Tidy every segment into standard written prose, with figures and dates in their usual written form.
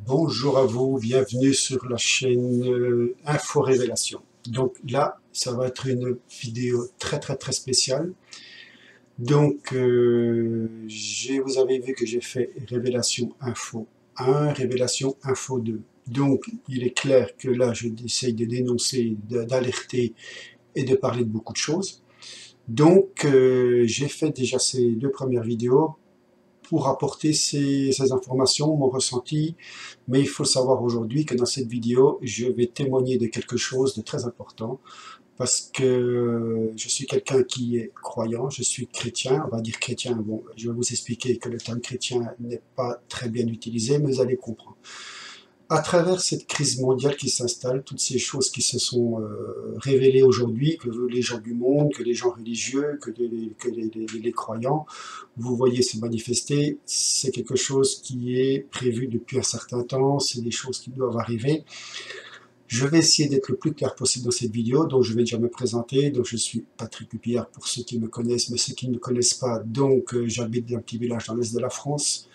Bonjour à vous, bienvenue sur la chaîne Info Révélation. Donc là, ça va être une vidéo très spéciale. Donc, vous avez vu que j'ai fait Révélation Info 1, Révélation Info 2. Donc, il est clair que là, j'essaye de dénoncer, d'alerter et de parler de beaucoup de choses. Donc, j'ai fait déjà ces deux premières vidéos pour apporter ces informations, mon ressenti, mais il faut savoir aujourd'hui que dans cette vidéo, je vais témoigner de quelque chose de très important, parce que je suis quelqu'un qui est croyant, je suis chrétien, on va dire chrétien, bon, je vais vous expliquer que le terme chrétien n'est pas très bien utilisé, mais vous allez comprendre. À travers cette crise mondiale qui s'installe, toutes ces choses qui se sont révélées aujourd'hui, que les gens du monde, que les gens religieux, que les croyants, vous voyez se manifester, c'est quelque chose qui est prévu depuis un certain temps, c'est des choses qui doivent arriver. Je vais essayer d'être le plus clair possible dans cette vidéo, donc je vais déjà me présenter. Donc je suis Patrick Lupillard pour ceux qui me connaissent, mais ceux qui ne me connaissent pas, donc j'habite dans un petit village dans l'est de la France.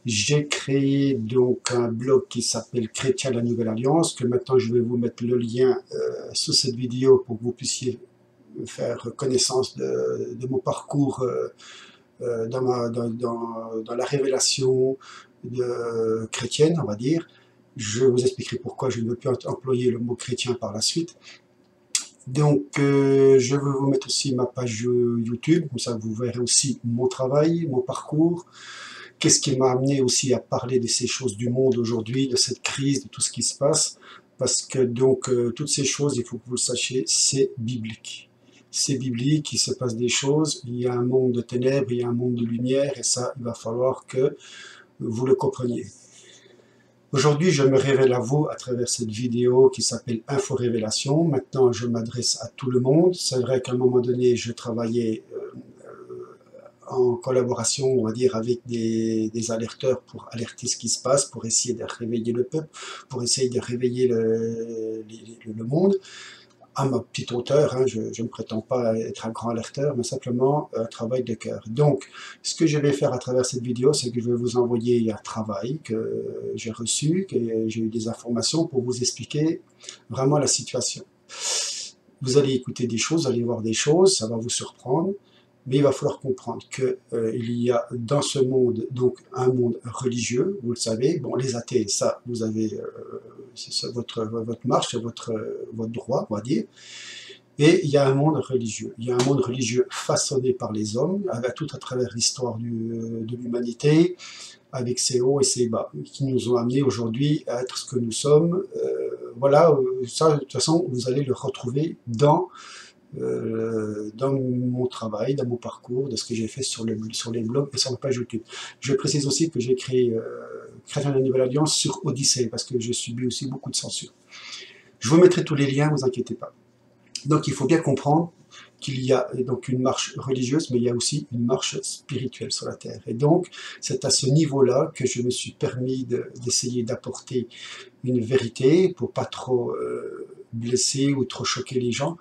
J'ai créé donc un blog qui s'appelle Chrétien la Nouvelle Alliance, que maintenant je vais vous mettre le lien sous cette vidéo pour que vous puissiez faire connaissance de mon parcours dans la révélation chrétienne, on va dire. Je vous expliquerai pourquoi je ne veux plus employer le mot chrétien par la suite. Donc, je vais vous mettre aussi ma page YouTube, comme ça vous verrez aussi mon travail, mon parcours. Qu'est-ce qui m'a amené aussi à parler de ces choses du monde aujourd'hui, de cette crise, de tout ce qui se passe? Parce que donc, toutes ces choses, il faut que vous le sachiez, c'est biblique. C'est biblique, il se passe des choses, il y a un monde de ténèbres, il y a un monde de lumière, et ça, il va falloir que vous le compreniez. Aujourd'hui, je me révèle à vous à travers cette vidéo qui s'appelle Info Révélation. Maintenant, je m'adresse à tout le monde. C'est vrai qu'à un moment donné, je travaillais en collaboration, on va dire, avec des alerteurs pour alerter ce qui se passe, pour essayer de réveiller le peuple, pour essayer de réveiller le monde. À ma petite hauteur, hein, je ne prétends pas être un grand alerteur, mais simplement un travail de cœur. Donc, ce que je vais faire à travers cette vidéo, c'est que je vais vous envoyer un travail que j'ai reçu, que j'ai eu des informations pour vous expliquer vraiment la situation. Vous allez écouter des choses, vous allez voir des choses, ça va vous surprendre, mais il va falloir comprendre qu'il y a dans ce monde donc un monde religieux, vous le savez. Bon, les athées, ça, vous avez c'est votre marche, c'est votre droit, on va dire. Et il y a un monde religieux. Il y a un monde religieux façonné par les hommes, avec tout à travers l'histoire de l'humanité, avec ses hauts et ses bas, qui nous ont amenés aujourd'hui à être ce que nous sommes. Voilà, ça, de toute façon, vous allez le retrouver dans mon travail, dans mon parcours, de ce que j'ai fait sur les blogs et sur ma page YouTube. Je précise aussi que j'ai créé Chrétien de la Nouvelle Alliance sur Odyssée, parce que j'ai subi aussi beaucoup de censure. Je vous mettrai tous les liens, ne vous inquiétez pas. Donc il faut bien comprendre qu'il y a donc une marche religieuse, mais il y a aussi une marche spirituelle sur la Terre. Et donc, c'est à ce niveau-là que je me suis permis d'essayer d'apporter une vérité pour pas trop blesser ou trop choquer les gens.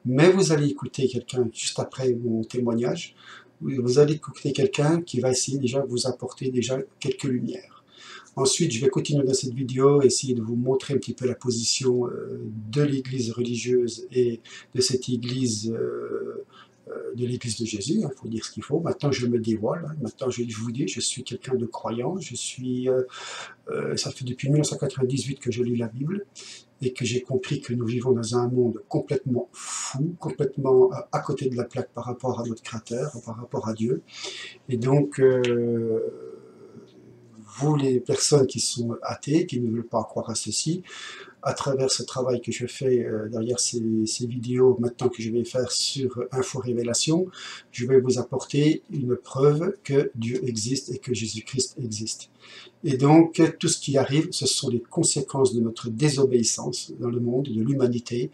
Mais vous allez écouter quelqu'un, juste après mon témoignage, vous allez écouter quelqu'un qui va essayer déjà de vous apporter déjà quelques lumières. Ensuite, je vais continuer dans cette vidéo, essayer de vous montrer un petit peu la position de l'église religieuse et de cette église, de l'église de Jésus, il faut dire ce qu'il faut. Maintenant, je me dévoile, hein. Maintenant, je vous dis, je suis quelqu'un de croyant, ça fait depuis 1998 que je lis la Bible, et que j'ai compris que nous vivons dans un monde complètement fou, complètement à côté de la plaque par rapport à notre Créateur, par rapport à Dieu. Et donc, vous les personnes qui sont athées, qui ne veulent pas croire à ceci, à travers ce travail que je fais derrière ces vidéos maintenant que je vais faire sur Info Révélation, je vais vous apporter une preuve que Dieu existe et que Jésus-Christ existe. Et donc, tout ce qui arrive, ce sont les conséquences de notre désobéissance dans le monde, de l'humanité,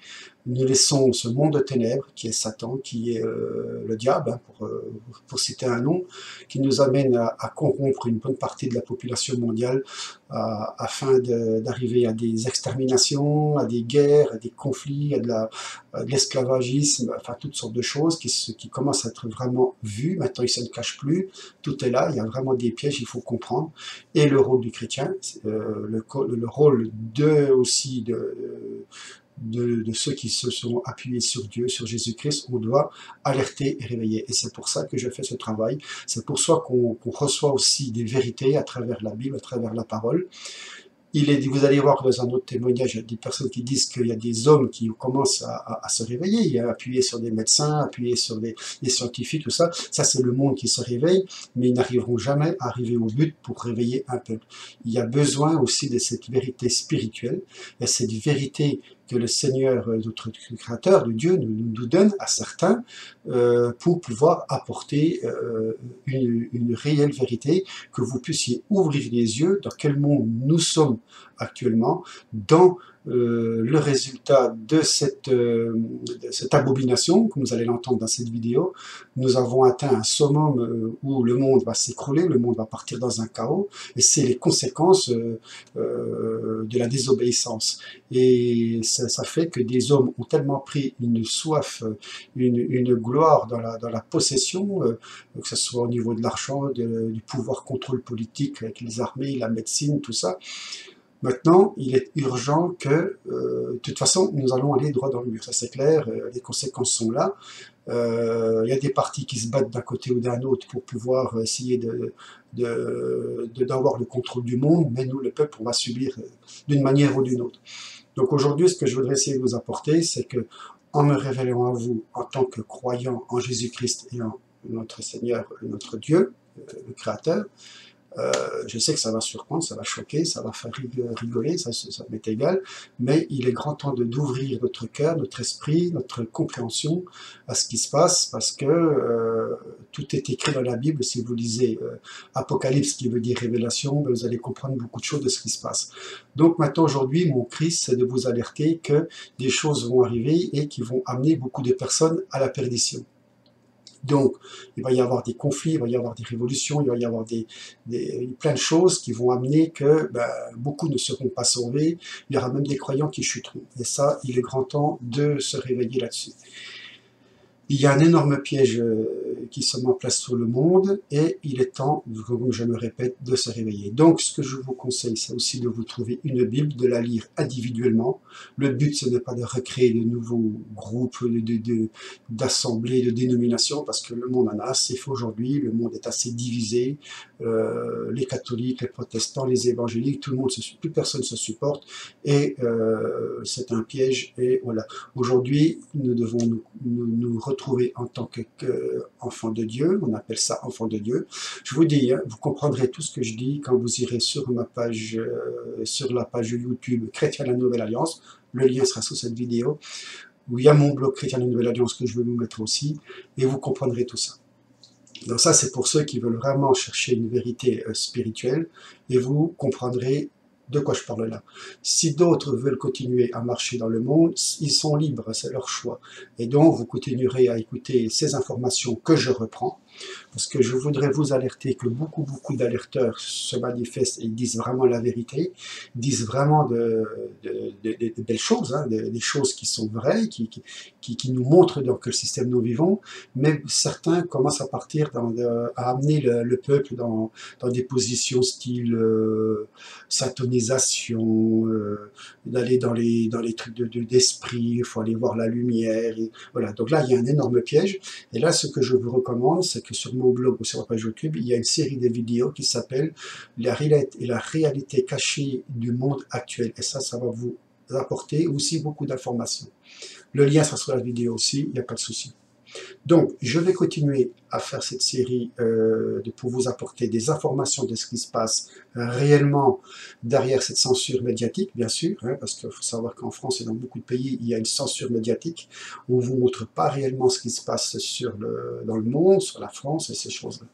nous laissons ce monde de ténèbres, qui est Satan, qui est le diable, hein, pour citer un nom, qui nous amène à corrompre une bonne partie de la population mondiale afin d'arriver à des exterminations, à des guerres, à des conflits, à de l'esclavagisme, enfin toutes sortes de choses qui commencent à être vraiment vues. Maintenant, ils ne se cachent plus, tout est là, il y a vraiment des pièges, il faut comprendre. Et le rôle du chrétien, le rôle aussi de ceux qui se sont appuyés sur Dieu, sur Jésus-Christ, on doit alerter et réveiller. Et c'est pour ça que je fais ce travail. C'est pour ça qu'on reçoit aussi des vérités à travers la Bible, à travers la parole. Vous allez voir dans un autre témoignage, il y a des personnes qui disent qu'il y a des hommes qui commencent à se réveiller, appuyer sur des médecins, appuyer sur des scientifiques, tout ça. Ça, c'est le monde qui se réveille, mais ils n'arriveront jamais à arriver au but pour réveiller un peuple. Il y a besoin aussi de cette vérité spirituelle, et cette vérité que le Seigneur, notre Créateur, de Dieu, nous donne à certains pour pouvoir apporter une réelle vérité, que vous puissiez ouvrir les yeux dans quel monde nous sommes actuellement, dans le résultat de cette abomination, comme vous allez l'entendre dans cette vidéo. Nous avons atteint un summum où le monde va s'écrouler, le monde va partir dans un chaos, et c'est les conséquences de la désobéissance. Et ça fait que des hommes ont tellement pris une soif, une gloire dans la possession, que ce soit au niveau de l'argent, du pouvoir contrôle politique avec les armées, la médecine, tout ça. Maintenant, il est urgent que, de toute façon, nous allons aller droit dans le mur, ça c'est clair, les conséquences sont là. Il y a des partis qui se battent d'un côté ou d'un autre pour pouvoir essayer d'avoir le contrôle du monde, mais nous, le peuple, on va subir d'une manière ou d'une autre. Donc aujourd'hui, ce que je voudrais essayer de vous apporter, c'est que, en me révélant à vous, en tant que croyant en Jésus-Christ et en notre Seigneur, notre Dieu, le Créateur, je sais que ça va surprendre, ça va choquer, ça va faire rigoler, ça m'est égal, mais il est grand temps d'ouvrir notre cœur, notre esprit, notre compréhension à ce qui se passe, parce que tout est écrit dans la Bible. Si vous lisez Apocalypse, qui veut dire révélation, vous allez comprendre beaucoup de choses de ce qui se passe. Donc maintenant, aujourd'hui, mon cri, c'est de vous alerter que des choses vont arriver et qui vont amener beaucoup de personnes à la perdition. Donc, il va y avoir des conflits, il va y avoir des révolutions, il va y avoir plein de choses qui vont amener que beaucoup ne seront pas sauvés. Il y aura même des croyants qui chuteront. Et ça, il est grand temps de se réveiller là-dessus. Il y a un énorme piège qui se met en place sur le monde et il est temps, comme je me répète, de se réveiller. Donc, ce que je vous conseille, c'est aussi de vous trouver une Bible, de la lire individuellement. Le but, ce n'est pas de recréer de nouveaux groupes, d'assemblées, de dénominations, parce que le monde en a assez fait aujourd'hui, le monde est assez divisé. Les catholiques, les protestants, les évangéliques, tout le monde, plus personne se supporte et c'est un piège. Et voilà. Aujourd'hui, nous devons nous retrouver en tant qu'enfants de Dieu, on appelle ça enfants de Dieu. Je vous dis, hein, vous comprendrez tout ce que je dis quand vous irez sur ma page, sur la page YouTube Chrétien la Nouvelle Alliance. Le lien sera sous cette vidéo, où il y a mon blog Chrétien la Nouvelle Alliance que je vais vous mettre aussi, et vous comprendrez tout ça. Donc ça, c'est pour ceux qui veulent vraiment chercher une vérité spirituelle, et vous comprendrez de quoi je parle là. Si d'autres veulent continuer à marcher dans le monde, ils sont libres, c'est leur choix. Et donc, vous continuerez à écouter ces informations que je reprends, parce que je voudrais vous alerter que beaucoup d'alerteurs se manifestent et ils disent vraiment la vérité, disent vraiment de belles choses, hein, des choses qui sont vraies, qui nous montrent dans quel système nous vivons, mais certains commencent à partir, à amener le peuple dans des positions style satonisation, d'aller dans les trucs d'esprit, il faut aller voir la lumière, et voilà. Donc là, il y a un énorme piège, et là, ce que je vous recommande, c'est que sur mon blog ou sur ma page YouTube, il y a une série de vidéos qui s'appelle la réalité cachée du monde actuel. Et ça va vous apporter aussi beaucoup d'informations. Le lien sera sur la vidéo aussi, il n'y a pas de souci. Donc, je vais continuer à faire cette série pour vous apporter des informations de ce qui se passe réellement derrière cette censure médiatique, bien sûr, hein, parce qu'il faut savoir qu'en France et dans beaucoup de pays, il y a une censure médiatique. On ne vous montre pas réellement ce qui se passe dans le monde, sur la France et ces choses-là.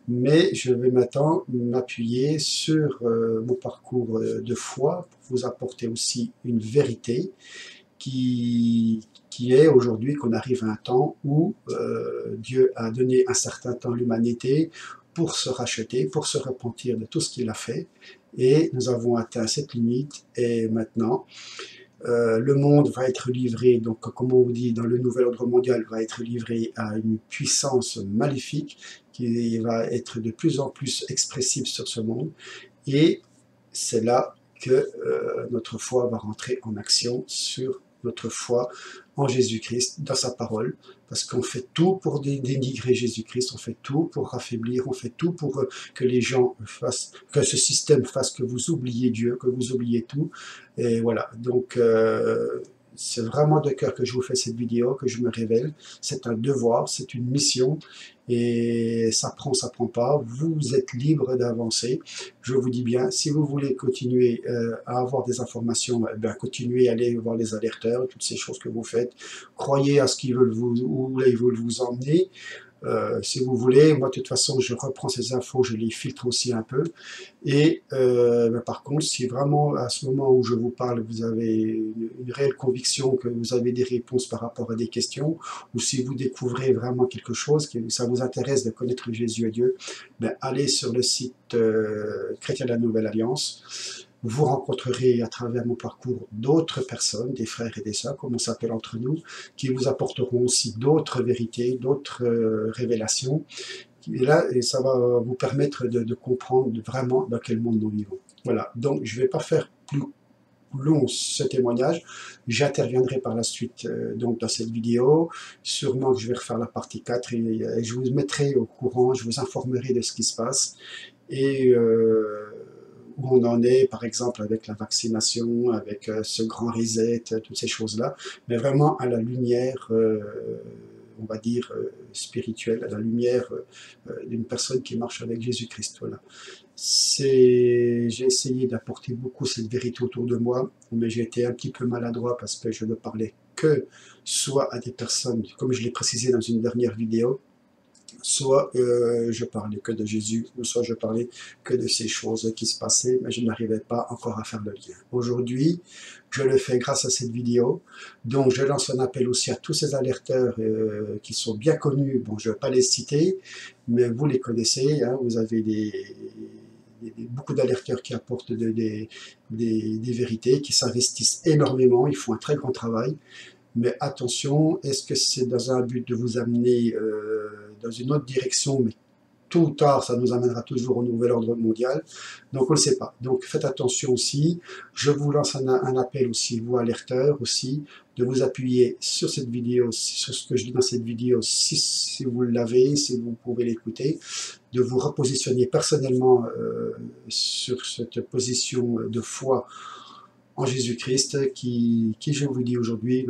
Mais je vais maintenant m'appuyer sur mon parcours de foi pour vous apporter aussi une vérité qui est aujourd'hui qu'on arrive à un temps où Dieu a donné un certain temps à l'humanité pour se racheter, pour se repentir de tout ce qu'il a fait. Et nous avons atteint cette limite. Et maintenant, le monde va être livré, donc comme on dit dans le nouvel ordre mondial, va être livré à une puissance maléfique qui va être de plus en plus expressive sur ce monde. Et c'est là que notre foi va rentrer en action sur notre foi en Jésus-Christ, dans sa parole, parce qu'on fait tout pour dénigrer Jésus-Christ, on fait tout pour affaiblir, on fait tout pour que les gens fassent, que ce système fasse que vous oubliez Dieu, que vous oubliez tout, et voilà, donc c'est vraiment de cœur que je vous fais cette vidéo, que je me révèle, c'est un devoir, c'est une mission, et ça prend pas, vous êtes libre d'avancer, je vous dis bien, si vous voulez continuer à avoir des informations, continuez à aller voir les alerteurs, toutes ces choses que vous faites, croyez à ce qu'ils veulent où ils veulent vous emmener, si vous voulez, moi de toute façon je reprends ces infos, je les filtre aussi un peu, et par contre si vraiment à ce moment où je vous parle vous avez une réelle conviction que vous avez des réponses par rapport à des questions, ou si vous découvrez vraiment quelque chose, que ça vous intéresse de connaître Jésus et Dieu, allez sur le site Chrétien de la Nouvelle Alliance. Vous rencontrerez à travers mon parcours d'autres personnes, des frères et des sœurs, comme on s'appelle entre nous, qui vous apporteront aussi d'autres vérités, d'autres révélations. Et là, ça va vous permettre de comprendre vraiment dans quel monde nous vivons. Voilà, donc je ne vais pas faire plus long ce témoignage, j'interviendrai par la suite donc dans cette vidéo, sûrement que je vais refaire la partie 4 et je vous mettrai au courant, je vous informerai de ce qui se passe et où on en est, par exemple, avec la vaccination, avec ce grand reset, toutes ces choses-là, mais vraiment à la lumière, on va dire, spirituelle, à la lumière d'une personne qui marche avec Jésus-Christ. Voilà. J'ai essayé d'apporter beaucoup cette vérité autour de moi, mais j'ai été un petit peu maladroit parce que je ne parlais que soit à des personnes, comme je l'ai précisé dans une dernière vidéo, soit je parlais que de Jésus, soit je parlais que de ces choses qui se passaient, mais je n'arrivais pas encore à faire le lien. Aujourd'hui, je le fais grâce à cette vidéo, donc je lance un appel aussi à tous ces alerteurs qui sont bien connus, bon je ne vais pas les citer, mais vous les connaissez, hein, vous avez beaucoup d'alerteurs qui apportent des vérités, qui s'investissent énormément, ils font un très grand travail, mais attention, est-ce que c'est dans un but de vous amener dans une autre direction, mais tôt ou tard, ça nous amènera toujours au nouvel ordre mondial, donc on ne le sait pas. Donc faites attention aussi, je vous lance un appel aussi, vous alerteurs aussi, de vous appuyer sur cette vidéo, sur ce que je dis dans cette vidéo, si vous l'avez, si vous pouvez l'écouter, de vous repositionner personnellement sur cette position de foi en Jésus-Christ, qui je vous dis aujourd'hui,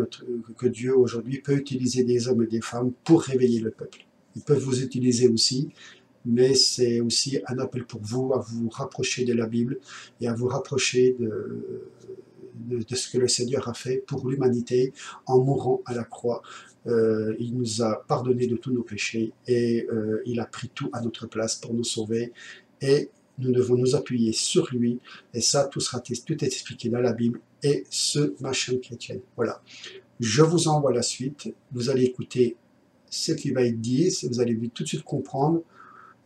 que Dieu aujourd'hui peut utiliser des hommes et des femmes pour réveiller le peuple. Ils peuvent vous utiliser aussi, mais c'est aussi un appel pour vous à vous rapprocher de la Bible et à vous rapprocher de ce que le Seigneur a fait pour l'humanité en mourant à la croix. Il nous a pardonné de tous nos péchés et il a pris tout à notre place pour nous sauver. Et nous devons nous appuyer sur lui, et ça, tout est expliqué dans la Bible et sur ma chaîne chrétienne. Voilà. Je vous envoie la suite. Vous allez écouter ce qui va être dit, vous allez tout de suite comprendre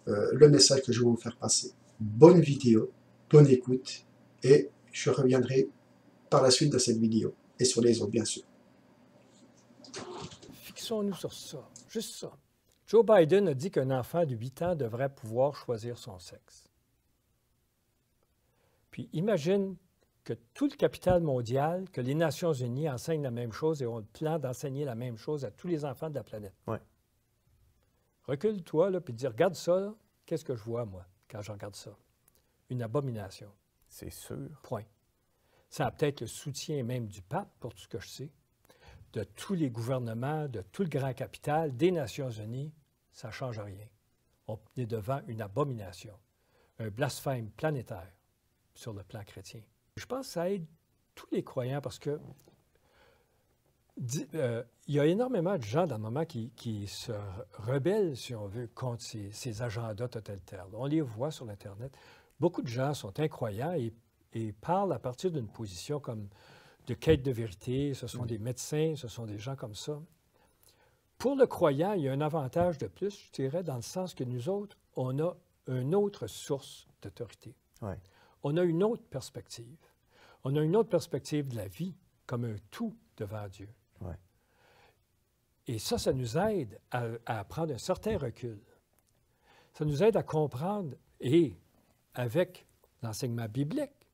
le message que je vais vous faire passer. Bonne vidéo, bonne écoute, et je reviendrai par la suite de cette vidéo, et sur les autres, bien sûr. Fixons-nous sur ça, juste ça. Joe Biden a dit qu'un enfant de 8 ans devrait pouvoir choisir son sexe. Puis imagine que tout le capital mondial, que les Nations unies enseignent la même chose et ont le plan d'enseigner la même chose à tous les enfants de la planète. Ouais. Recule-toi, là, puis dis, regarde ça, qu'est-ce que je vois, moi, quand je regarde ça? Une abomination. C'est sûr. Point. Ça a peut-être le soutien même du pape, pour tout ce que je sais, de tous les gouvernements, de tout le grand capital, des Nations unies, ça ne change rien. On est devant une abomination, un blasphème planétaire sur le plan chrétien. Je pense que ça aide tous les croyants parce que il y a énormément de gens dans le moment qui se rebellent, si on veut, contre ces agendas totalitaires. On les voit sur l'Internet. Beaucoup de gens sont incroyants et parlent à partir d'une position comme de quête de vérité, ce sont des médecins, ce sont des gens comme ça. Pour le croyant, il y a un avantage de plus, je dirais, dans le sens que nous autres, on a une autre source d'autorité. Ouais. On a une autre perspective. On a une autre perspective de la vie comme un tout devant Dieu. Ouais. Et ça nous aide à prendre un certain recul. Ça nous aide à comprendre, et avec l'enseignement biblique,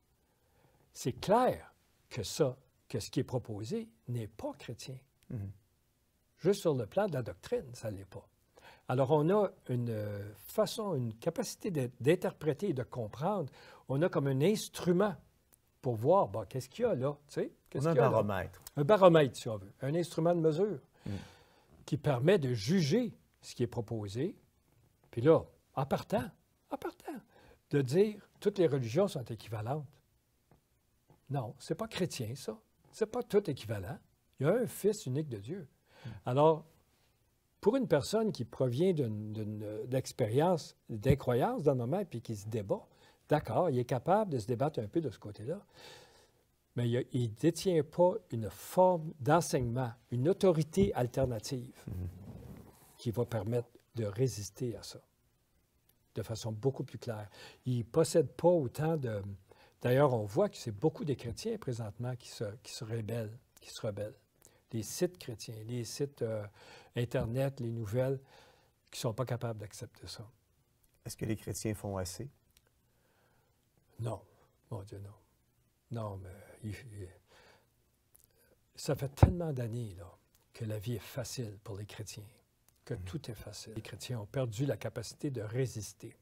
c'est clair que ce qui est proposé n'est pas chrétien. Mhm. Juste sur le plan de la doctrine, ça ne l'est pas. Alors, on a une façon, une capacité d'interpréter et de comprendre. On a comme un instrument pour voir, bon, qu'est-ce qu'il y a là? Tu sais, On a un baromètre. Un baromètre, si on veut. Un instrument de mesure qui permet de juger ce qui est proposé. Puis là, en partant, de dire toutes les religions sont équivalentes. Non, ce n'est pas chrétien, ça. Ce n'est pas tout équivalent. Il y a un Fils unique de Dieu. Alors, pour une personne qui provient d'une expérience, d'incroyance dans le moment, puis qui se débat, d'accord, il est capable de se débattre un peu de ce côté-là, mais il ne détient pas une forme d'enseignement, une autorité alternative qui va permettre de résister à ça de façon beaucoup plus claire. Il ne possède pas autant de... D'ailleurs, on voit que c'est beaucoup des chrétiens présentement qui se rebellent. Les sites chrétiens, les sites Internet, les nouvelles, qui ne sont pas capables d'accepter ça. Est-ce que les chrétiens font assez? Non. Mon Dieu, non. Non, mais ça fait tellement d'années là, que la vie est facile pour les chrétiens, que tout est facile. Les chrétiens ont perdu la capacité de résister.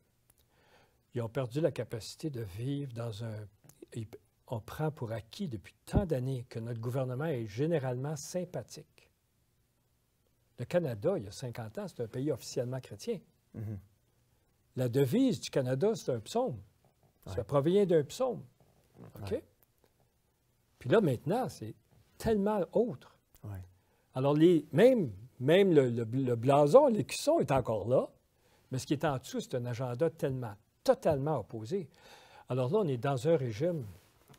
Ils ont perdu la capacité de vivre dans un... On prend pour acquis depuis tant d'années que notre gouvernement est généralement sympathique. Le Canada, il y a 50 ans, c'est un pays officiellement chrétien. Mhm. La devise du Canada, c'est un psaume. Ouais. Ça provient d'un psaume. OK? Ouais. Puis là, maintenant, c'est tellement autre. Ouais. Alors, même le blason, l'écusson est encore là, mais ce qui est en dessous, c'est un agenda totalement opposé. Alors là, on est dans un régime,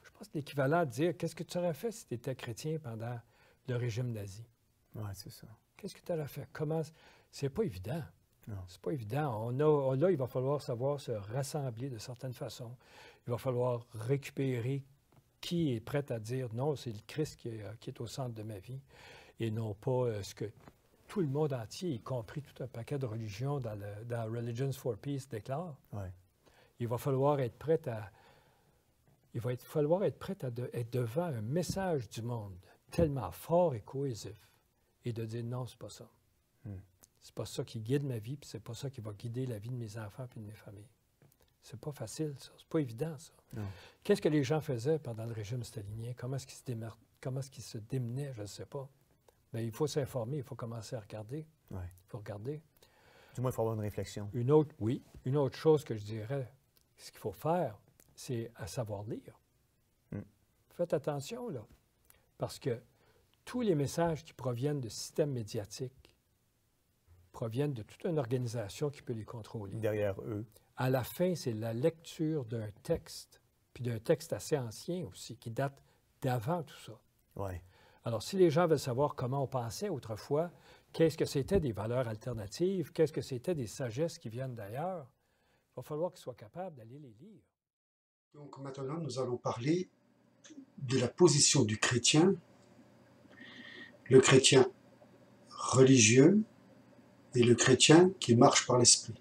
je pense que c'est l'équivalent de dire, qu'est-ce que tu aurais fait si tu étais chrétien pendant le régime nazi? Oui, c'est ça. Qu'est-ce que tu aurais fait? Comment? C'est pas évident. Non. C'est pas évident. Là, il va falloir savoir se rassembler de certaines façons. Il va falloir récupérer qui est prêt à dire non, c'est le Christ qui est au centre de ma vie et non pas ce que tout le monde entier, y compris tout un paquet de religions dans Religions for Peace déclare. Ouais. Il va falloir être prêt à... être devant un message du monde tellement fort et cohésif et de dire non, c'est pas ça. C'est pas ça qui guide ma vie, puis c'est pas ça qui va guider la vie de mes enfants puis de mes familles. C'est pas facile, ça. C'est pas évident, ça. Non. Qu'est-ce que les gens faisaient pendant le régime stalinien? Comment est-ce qu'ils se démenaient? Je ne sais pas. Mais il faut s'informer, il faut commencer à regarder. Ouais. Il faut regarder. Du moins, il faut avoir une réflexion. Une autre chose que je dirais, ce qu'il faut faire, c'est à savoir lire. Faites attention, là. Parce que tous les messages qui proviennent de systèmes médiatiques proviennent de toute une organisation qui peut les contrôler. Derrière eux. À la fin, c'est la lecture d'un texte, puis d'un texte assez ancien aussi, qui date d'avant tout ça. Ouais. Alors, si les gens veulent savoir comment on pensait autrefois, qu'est-ce que c'était des valeurs alternatives, qu'est-ce que c'était des sagesses qui viennent d'ailleurs, il va falloir qu'ils soient capables d'aller les lire. Donc maintenant, nous allons parler de la position du chrétien, le chrétien religieux et le chrétien qui marche par l'esprit.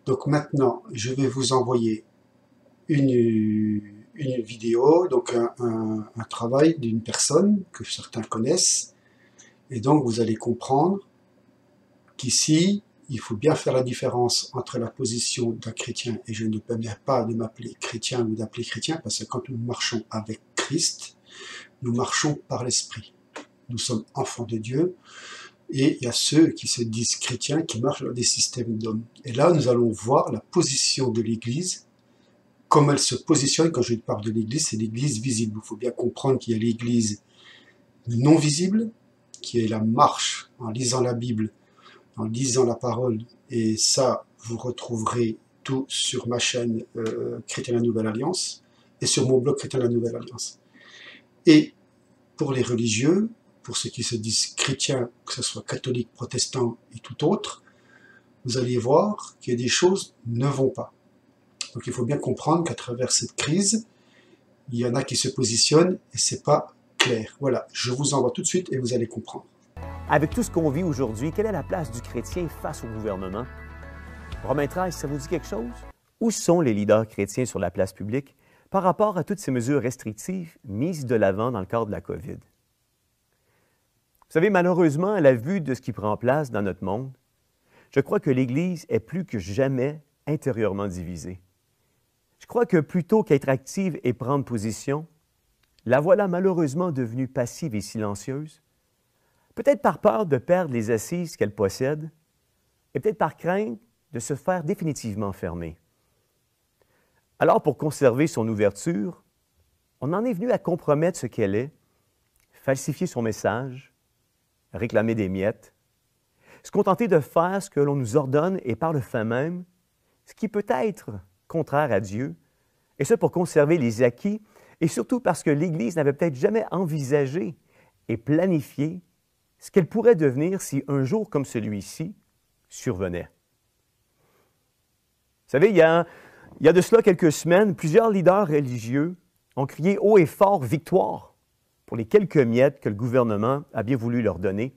Donc maintenant, je vais vous envoyer une vidéo, donc un travail d'une personne que certains connaissent, et donc vous allez comprendre qu'ici, il faut bien faire la différence entre la position d'un chrétien, et je ne permets pas de m'appeler chrétien ou d'appeler chrétien, parce que quand nous marchons avec Christ, nous marchons par l'esprit. Nous sommes enfants de Dieu, et il y a ceux qui se disent chrétiens qui marchent dans des systèmes d'hommes. Et là, nous allons voir la position de l'Église, comment elle se positionne. Quand je parle de l'Église, c'est l'Église visible. Il faut bien comprendre qu'il y a l'Église non visible, qui est la marche en lisant la Bible, en lisant la parole. Et ça, vous retrouverez tout sur ma chaîne Chrétien la Nouvelle Alliance et sur mon blog Chrétien la Nouvelle Alliance. Et pour les religieux, pour ceux qui se disent chrétiens, que ce soit catholiques, protestants et tout autre, vous allez voir que des choses ne vont pas. Donc il faut bien comprendre qu'à travers cette crise, il y en a qui se positionnent et c'est pas clair. Voilà, je vous envoie tout de suite et vous allez comprendre. Avec tout ce qu'on vit aujourd'hui, quelle est la place du chrétien face au gouvernement? Romains 13, ça vous dit quelque chose? Où sont les leaders chrétiens sur la place publique par rapport à toutes ces mesures restrictives mises de l'avant dans le cadre de la COVID? Vous savez, malheureusement, à la vue de ce qui prend place dans notre monde, je crois que l'Église est plus que jamais intérieurement divisée. Je crois que plutôt qu'être active et prendre position, la voilà malheureusement devenue passive et silencieuse, peut-être par peur de perdre les assises qu'elle possède, et peut-être par crainte de se faire définitivement fermer. Alors, pour conserver son ouverture, on en est venu à compromettre ce qu'elle est, falsifier son message, réclamer des miettes, se contenter de faire ce que l'on nous ordonne et par le fait même, ce qui peut être contraire à Dieu, et ce pour conserver les acquis, et surtout parce que l'Église n'avait peut-être jamais envisagé et planifié ce qu'elle pourrait devenir si un jour comme celui-ci survenait. Vous savez, il y a de cela quelques semaines, plusieurs leaders religieux ont crié haut et fort « victoire » pour les quelques miettes que le gouvernement a bien voulu leur donner,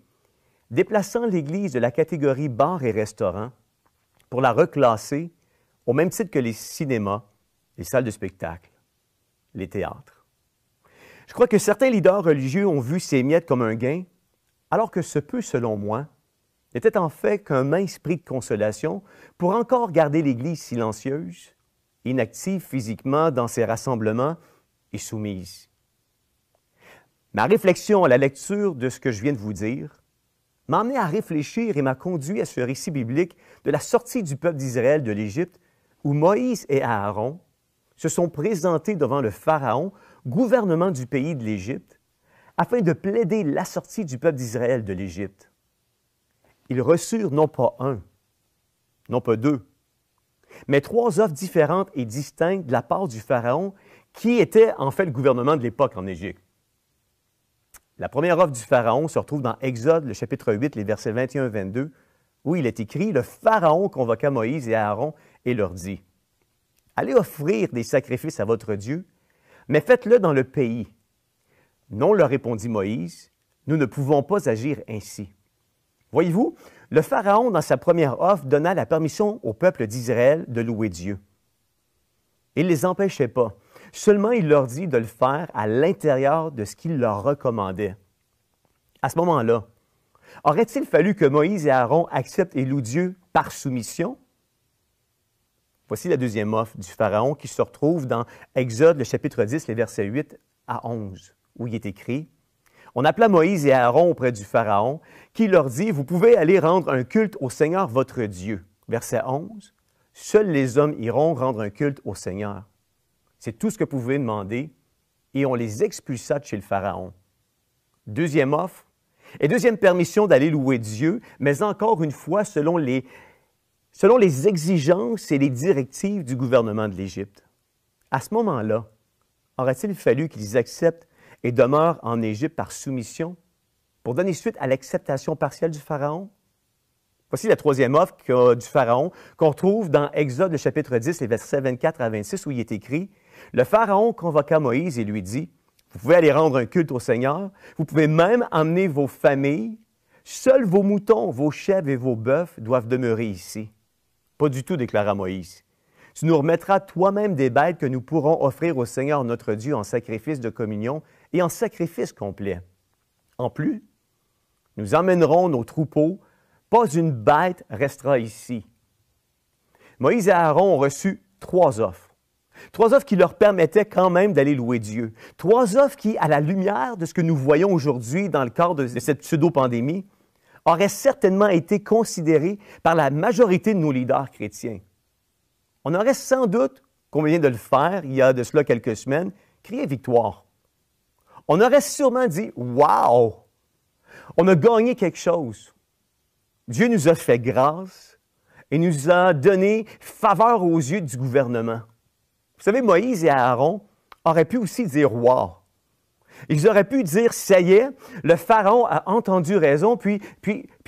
déplaçant l'Église de la catégorie bar et restaurant pour la reclasser au même titre que les cinémas, les salles de spectacle, les théâtres. Je crois que certains leaders religieux ont vu ces miettes comme un gain, alors que ce peut, selon moi, n'était en fait qu'un mince prix de consolation pour encore garder l'Église silencieuse, inactive physiquement dans ses rassemblements et soumise. Ma réflexion à la lecture de ce que je viens de vous dire m'a amené à réfléchir et m'a conduit à ce récit biblique de la sortie du peuple d'Israël de l'Égypte, où Moïse et Aaron se sont présentés devant le Pharaon, gouvernement du pays de l'Égypte, afin de plaider la sortie du peuple d'Israël de l'Égypte. Ils reçurent non pas un, non pas deux, mais 3 offres différentes et distinctes de la part du Pharaon, qui était en fait le gouvernement de l'époque en Égypte. La première offre du Pharaon se retrouve dans Exode, le chapitre 8, les versets 21-22, où il est écrit « Le Pharaon convoqua Moïse et Aaron et leur dit, « Allez offrir des sacrifices à votre Dieu, mais faites-le dans le pays. » Non, leur répondit Moïse, « Nous ne pouvons pas agir ainsi. » Voyez-vous, le Pharaon, dans sa première offre, donna la permission au peuple d'Israël de louer Dieu. Il ne les empêchait pas. Seulement, il leur dit de le faire à l'intérieur de ce qu'il leur recommandait. À ce moment-là, aurait-il fallu que Moïse et Aaron acceptent et louent Dieu par soumission? Voici la deuxième offre du Pharaon qui se retrouve dans Exode, le chapitre 10, les versets 8 à 11, où il est écrit « On appela Moïse et Aaron auprès du Pharaon, qui leur dit « Vous pouvez aller rendre un culte au Seigneur votre Dieu. » Verset 11 « Seuls les hommes iront rendre un culte au Seigneur. » C'est tout ce que vous pouvez demander, et on les expulsa de chez le Pharaon. Deuxième offre, et deuxième permission d'aller louer Dieu, mais encore une fois selon les exigences et les directives du gouvernement de l'Égypte. À ce moment-là, aurait-il fallu qu'ils acceptent et demeurent en Égypte par soumission pour donner suite à l'acceptation partielle du Pharaon? Voici la troisième offre du Pharaon qu'on trouve dans Exode, le chapitre 10, les versets 24 à 26, où il est écrit « Le Pharaon convoqua Moïse et lui dit, « Vous pouvez aller rendre un culte au Seigneur, vous pouvez même emmener vos familles, seuls vos moutons, vos chèvres et vos bœufs doivent demeurer ici. » Pas du tout, déclara Moïse. « Tu nous remettras toi-même des bêtes que nous pourrons offrir au Seigneur notre Dieu en sacrifice de communion et en sacrifice complet. En plus, nous emmènerons nos troupeaux. Pas une bête restera ici. » Moïse et Aaron ont reçu 3 offres. 3 offres qui leur permettaient quand même d'aller louer Dieu. 3 offres qui, à la lumière de ce que nous voyons aujourd'hui dans le cadre de cette pseudo-pandémie, auraient certainement été considérées par la majorité de nos leaders chrétiens. On aurait sans doute, comme on vient de le faire il y a de cela quelques semaines, crié victoire. On aurait sûrement dit « Wow! On a gagné quelque chose. » Dieu nous a fait grâce et nous a donné faveur aux yeux du gouvernement. Vous savez, Moïse et Aaron auraient pu aussi dire « Wow! » Ils auraient pu dire, ça y est, le Pharaon a entendu raison, puis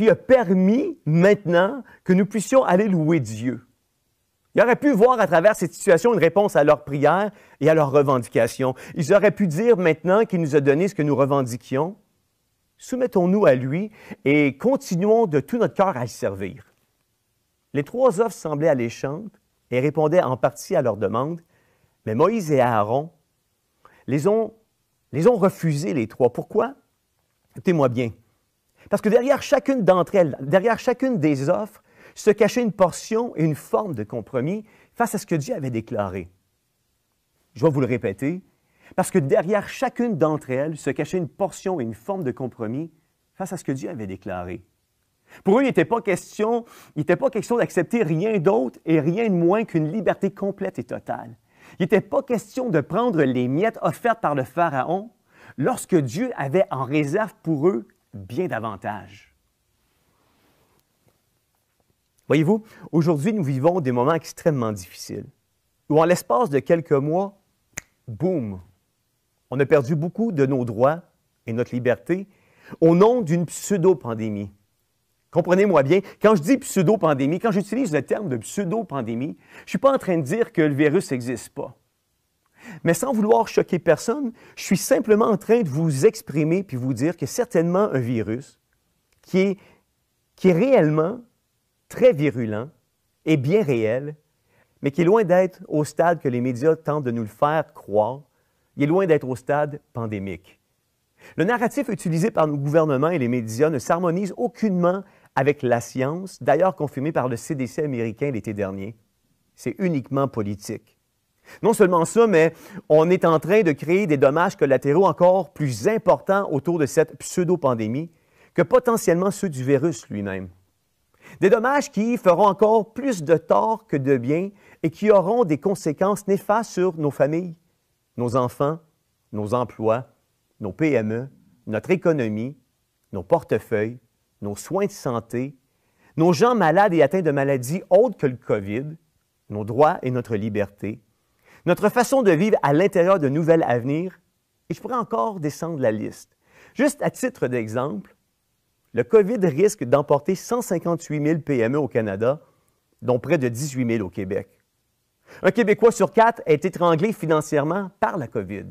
a permis maintenant que nous puissions aller louer Dieu. Ils auraient pu voir à travers cette situation une réponse à leurs prières et à leurs revendications. Ils auraient pu dire maintenant qu'il nous a donné ce que nous revendiquions, soumettons-nous à lui et continuons de tout notre cœur à le servir. Les trois offres semblaient alléchantes et répondaient en partie à leurs demandes, mais Moïse et Aaron les ont refusés les trois. Pourquoi? Écoutez-moi bien. Parce que derrière chacune d'entre elles, derrière chacune des offres, se cachait une portion et une forme de compromis face à ce que Dieu avait déclaré. Je vais vous le répéter, parce que derrière chacune d'entre elles se cachait une portion et une forme de compromis face à ce que Dieu avait déclaré. Pour eux, il n'était pas question d'accepter rien d'autre et rien de moins qu'une liberté complète et totale. Il n'était pas question de prendre les miettes offertes par le Pharaon lorsque Dieu avait en réserve pour eux bien davantage. Voyez-vous, aujourd'hui, nous vivons des moments extrêmement difficiles, où en l'espace de quelques mois, boum, on a perdu beaucoup de nos droits et notre liberté au nom d'une pseudo-pandémie. Comprenez-moi bien, quand je dis pseudo-pandémie, quand j'utilise le terme de pseudo-pandémie, je ne suis pas en train de dire que le virus n'existe pas. Mais sans vouloir choquer personne, je suis simplement en train de vous exprimer puis vous dire que certainement un virus qui est réellement très virulent et bien réel, mais qui est loin d'être au stade que les médias tentent de nous le faire croire. Il est loin d'être au stade pandémique. Le narratif utilisé par nos gouvernements et les médias ne s'harmonise aucunement avec la science, d'ailleurs confirmée par le CDC américain l'été dernier. C'est uniquement politique. Non seulement ça, mais on est en train de créer des dommages collatéraux encore plus importants autour de cette pseudo-pandémie que potentiellement ceux du virus lui-même. Des dommages qui feront encore plus de tort que de bien et qui auront des conséquences néfastes sur nos familles, nos enfants, nos emplois, nos PME, notre économie, nos portefeuilles, nos soins de santé, nos gens malades et atteints de maladies autres que le COVID, nos droits et notre liberté, notre façon de vivre à l'intérieur d'un nouvel avenir, et je pourrais encore descendre la liste. Juste à titre d'exemple, le COVID risque d'emporter 158 000 PME au Canada, dont près de 18 000 au Québec. Un Québécois sur 4 est étranglé financièrement par la COVID.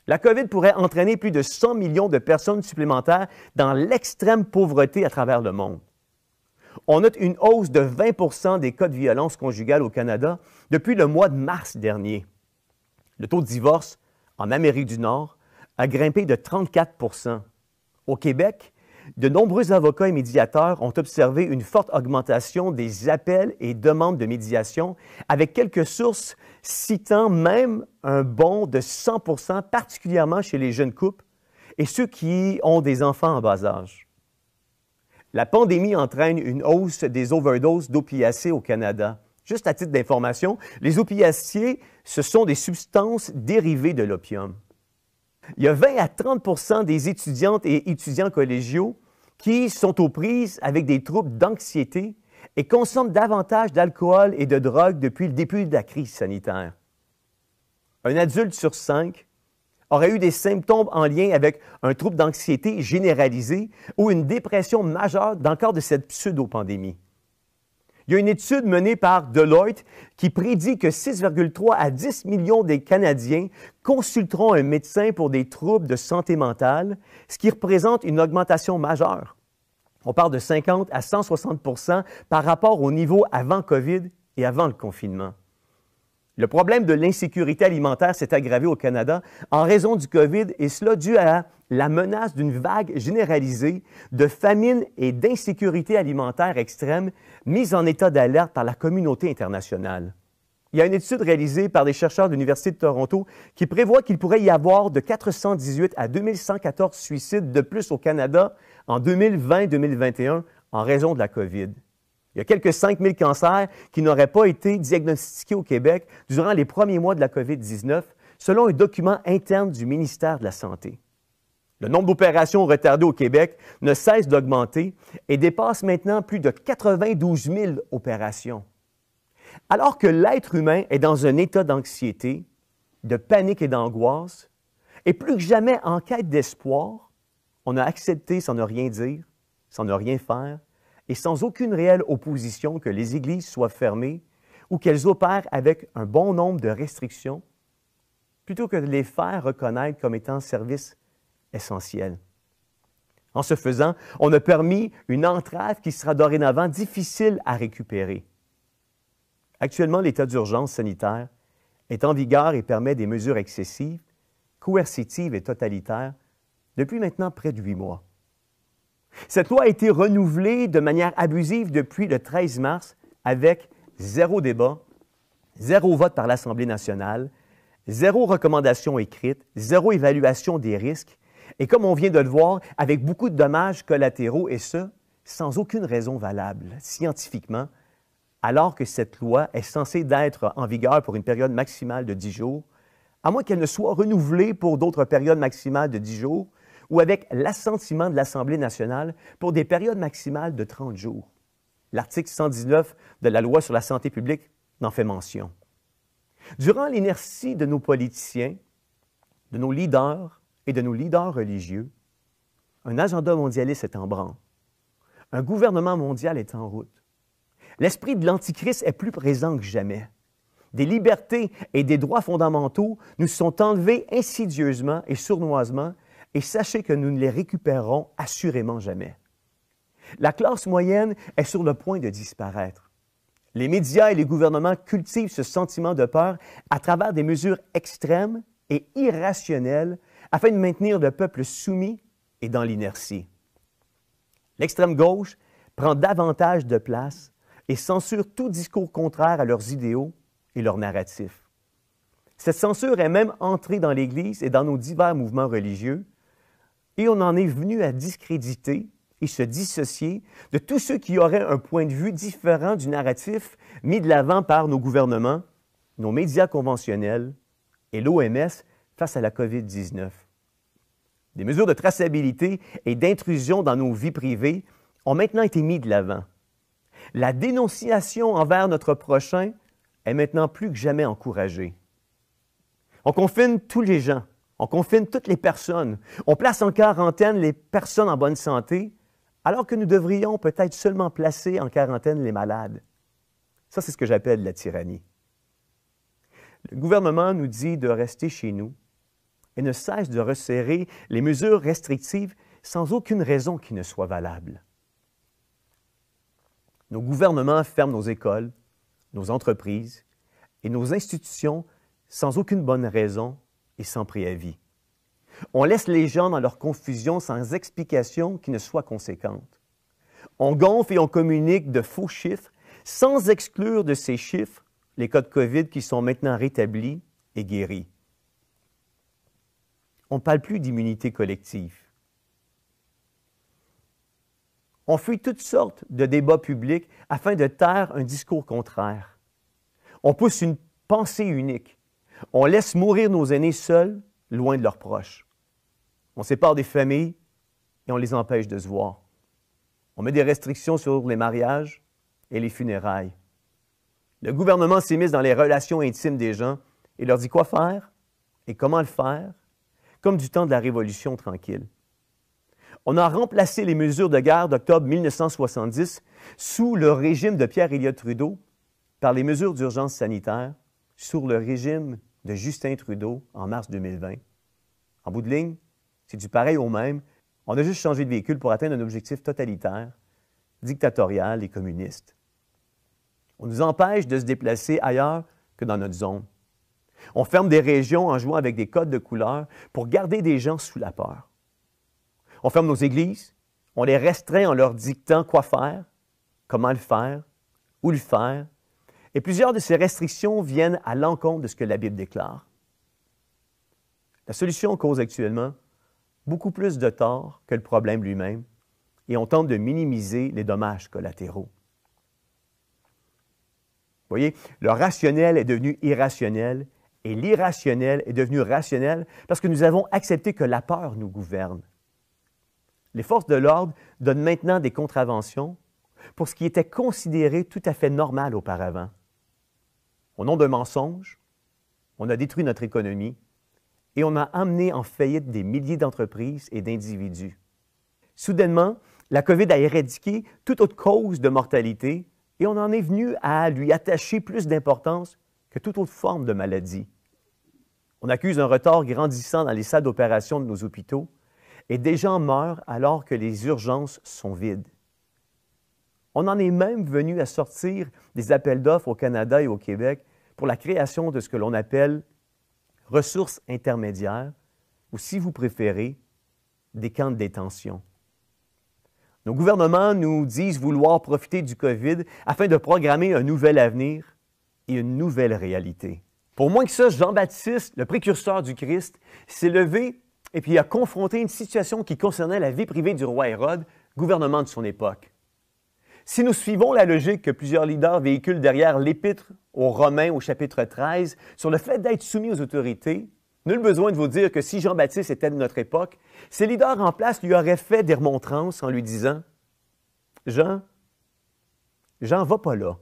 La COVID pourrait entraîner plus de 100 millions de personnes supplémentaires dans l'extrême pauvreté à travers le monde. On note une hausse de 20 des cas de violence conjugale au Canada depuis le mois de mars dernier. Le taux de divorce en Amérique du Nord a grimpé de 34 Au Québec, de nombreux avocats et médiateurs ont observé une forte augmentation des appels et demandes de médiation, avec quelques sources citant même un bond de 100 particulièrement chez les jeunes couples et ceux qui ont des enfants en bas âge. La pandémie entraîne une hausse des overdoses d'opiacés au Canada. Juste à titre d'information, les opiacés, ce sont des substances dérivées de l'opium. Il y a 20 à 30 des étudiantes et étudiants collégiaux qui sont aux prises avec des troubles d'anxiété et consomment davantage d'alcool et de drogue depuis le début de la crise sanitaire. Un adulte sur 5 aurait eu des symptômes en lien avec un trouble d'anxiété généralisé ou une dépression majeure dans le cadre de cette pseudo-pandémie. Il y a une étude menée par Deloitte qui prédit que 6,3 à 10 millions des Canadiens consulteront un médecin pour des troubles de santé mentale, ce qui représente une augmentation majeure. On parle de 50 à 160 % par rapport au niveau avant COVID et avant le confinement. Le problème de l'insécurité alimentaire s'est aggravé au Canada en raison du COVID et cela dû à la menace d'une vague généralisée de famine et d'insécurité alimentaire extrême mise en état d'alerte par la communauté internationale. Il y a une étude réalisée par des chercheurs de l'Université de Toronto qui prévoit qu'il pourrait y avoir de 418 à 2114 suicides de plus au Canada en 2020-2021 en raison de la COVID. Il y a quelques 5 000 cancers qui n'auraient pas été diagnostiqués au Québec durant les premiers mois de la COVID-19, selon un document interne du ministère de la Santé. Le nombre d'opérations retardées au Québec ne cesse d'augmenter et dépasse maintenant plus de 92 000 opérations. Alors que l'être humain est dans un état d'anxiété, de panique et d'angoisse, Et plus que jamais en quête d'espoir, on a accepté sans ne rien dire, sans ne rien faire, et sans aucune réelle opposition que les églises soient fermées ou qu'elles opèrent avec un bon nombre de restrictions, plutôt que de les faire reconnaître comme étant services essentiels. En ce faisant, on a permis une entrave qui sera dorénavant difficile à récupérer. Actuellement, l'état d'urgence sanitaire est en vigueur et permet des mesures excessives, coercitives et totalitaires depuis maintenant près de 8 mois. Cette loi a été renouvelée de manière abusive depuis le 13 mars avec 0 débat, 0 vote par l'Assemblée nationale, 0 recommandation écrite, 0 évaluation des risques et, comme on vient de le voir, avec beaucoup de dommages collatéraux et ce, sans aucune raison valable scientifiquement, alors que cette loi est censée d'être en vigueur pour une période maximale de 10 jours, à moins qu'elle ne soit renouvelée pour d'autres périodes maximales de 10 jours ou avec l'assentiment de l'Assemblée nationale pour des périodes maximales de 30 jours. L'article 119 de la Loi sur la santé publique en fait mention. Durant l'inertie de nos politiciens, de nos leaders et de nos leaders religieux, un agenda mondialiste est en branle. Un gouvernement mondial est en route. L'esprit de l'Antichrist est plus présent que jamais. Des libertés et des droits fondamentaux nous sont enlevés insidieusement et sournoisement, et sachez que nous ne les récupérerons assurément jamais. La classe moyenne est sur le point de disparaître. Les médias et les gouvernements cultivent ce sentiment de peur à travers des mesures extrêmes et irrationnelles afin de maintenir le peuple soumis et dans l'inertie. L'extrême gauche prend davantage de place et censure tout discours contraire à leurs idéaux et leurs narratifs. Cette censure est même entrée dans l'Église et dans nos divers mouvements religieux, et on en est venu à discréditer et se dissocier de tous ceux qui auraient un point de vue différent du narratif mis de l'avant par nos gouvernements, nos médias conventionnels et l'OMS face à la COVID-19. Des mesures de traçabilité et d'intrusion dans nos vies privées ont maintenant été mises de l'avant. La dénonciation envers notre prochain est maintenant plus que jamais encouragée. On confine tous les gens, on confine toutes les personnes, on place en quarantaine les personnes en bonne santé, alors que nous devrions peut-être seulement placer en quarantaine les malades. Ça, c'est ce que j'appelle la tyrannie. Le gouvernement nous dit de rester chez nous et ne cesse de resserrer les mesures restrictives sans aucune raison qui ne soit valable. Nos gouvernements ferment nos écoles, nos entreprises et nos institutions sans aucune bonne raison et sans préavis. On laisse les gens dans leur confusion sans explication qui ne soit conséquente. On gonfle et on communique de faux chiffres sans exclure de ces chiffres les cas de COVID qui sont maintenant rétablis et guéris. On ne parle plus d'immunité collective. On fuit toutes sortes de débats publics afin de taire un discours contraire. On pousse une pensée unique. On laisse mourir nos aînés seuls, loin de leurs proches. On sépare des familles et on les empêche de se voir. On met des restrictions sur les mariages et les funérailles. Le gouvernement s'immisce dans les relations intimes des gens et leur dit quoi faire et comment le faire, comme du temps de la Révolution tranquille. On a remplacé les mesures de guerre d'octobre 1970 sous le régime de Pierre Elliott Trudeau par les mesures d'urgence sanitaire sous le régime de Justin Trudeau en mars 2020. En bout de ligne, c'est du pareil au même. On a juste changé de véhicule pour atteindre un objectif totalitaire, dictatorial et communiste. On nous empêche de se déplacer ailleurs que dans notre zone. On ferme des régions en jouant avec des codes de couleur pour garder des gens sous la peur. On ferme nos églises, on les restreint en leur dictant quoi faire, comment le faire, où le faire, et plusieurs de ces restrictions viennent à l'encontre de ce que la Bible déclare. La solution cause actuellement beaucoup plus de tort que le problème lui-même, et on tente de minimiser les dommages collatéraux. Vous voyez, le rationnel est devenu irrationnel et l'irrationnel est devenu rationnel parce que nous avons accepté que la peur nous gouverne. Les forces de l'ordre donnent maintenant des contraventions pour ce qui était considéré tout à fait normal auparavant. Au nom d'un mensonge, on a détruit notre économie et on a amené en faillite des milliers d'entreprises et d'individus. Soudainement, la COVID a éradiqué toute autre cause de mortalité et on en est venu à lui attacher plus d'importance que toute autre forme de maladie. On accuse un retard grandissant dans les salles d'opération de nos hôpitaux et des gens meurent alors que les urgences sont vides. On en est même venu à sortir des appels d'offres au Canada et au Québec pour la création de ce que l'on appelle ressources intermédiaires ou, si vous préférez, des camps de détention. Nos gouvernements nous disent vouloir profiter du COVID afin de programmer un nouvel avenir et une nouvelle réalité. Pour moins que ça, Jean-Baptiste, le précurseur du Christ, s'est levé et puis a confronté une situation qui concernait la vie privée du roi Hérode, gouvernement de son époque. Si nous suivons la logique que plusieurs leaders véhiculent derrière l'Épître aux Romains au chapitre 13 sur le fait d'être soumis aux autorités, nul besoin de vous dire que si Jean-Baptiste était de notre époque, ses leaders en place lui auraient fait des remontrances en lui disant « Jean, va pas là.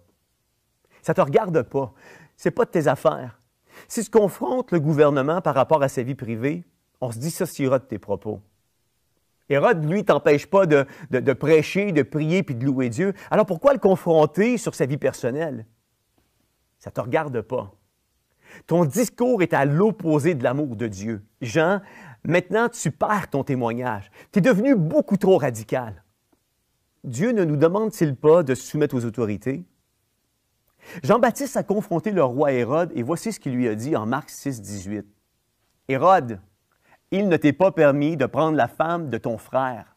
Ça ne te regarde pas. C'est pas de tes affaires. Si tu confrontes le gouvernement par rapport à sa vie privée, on se dissociera de tes propos. » Hérode, lui, t'empêche pas de prêcher, de prier puis de louer Dieu. Alors pourquoi le confronter sur sa vie personnelle? Ça ne te regarde pas. Ton discours est à l'opposé de l'amour de Dieu. Jean, maintenant tu perds ton témoignage. Tu es devenu beaucoup trop radical. Dieu ne nous demande-t-il pas de se soumettre aux autorités? Jean-Baptiste a confronté le roi Hérode et voici ce qu'il lui a dit en Marc 6, 18. « Hérode, il ne t'est pas permis de prendre la femme de ton frère. »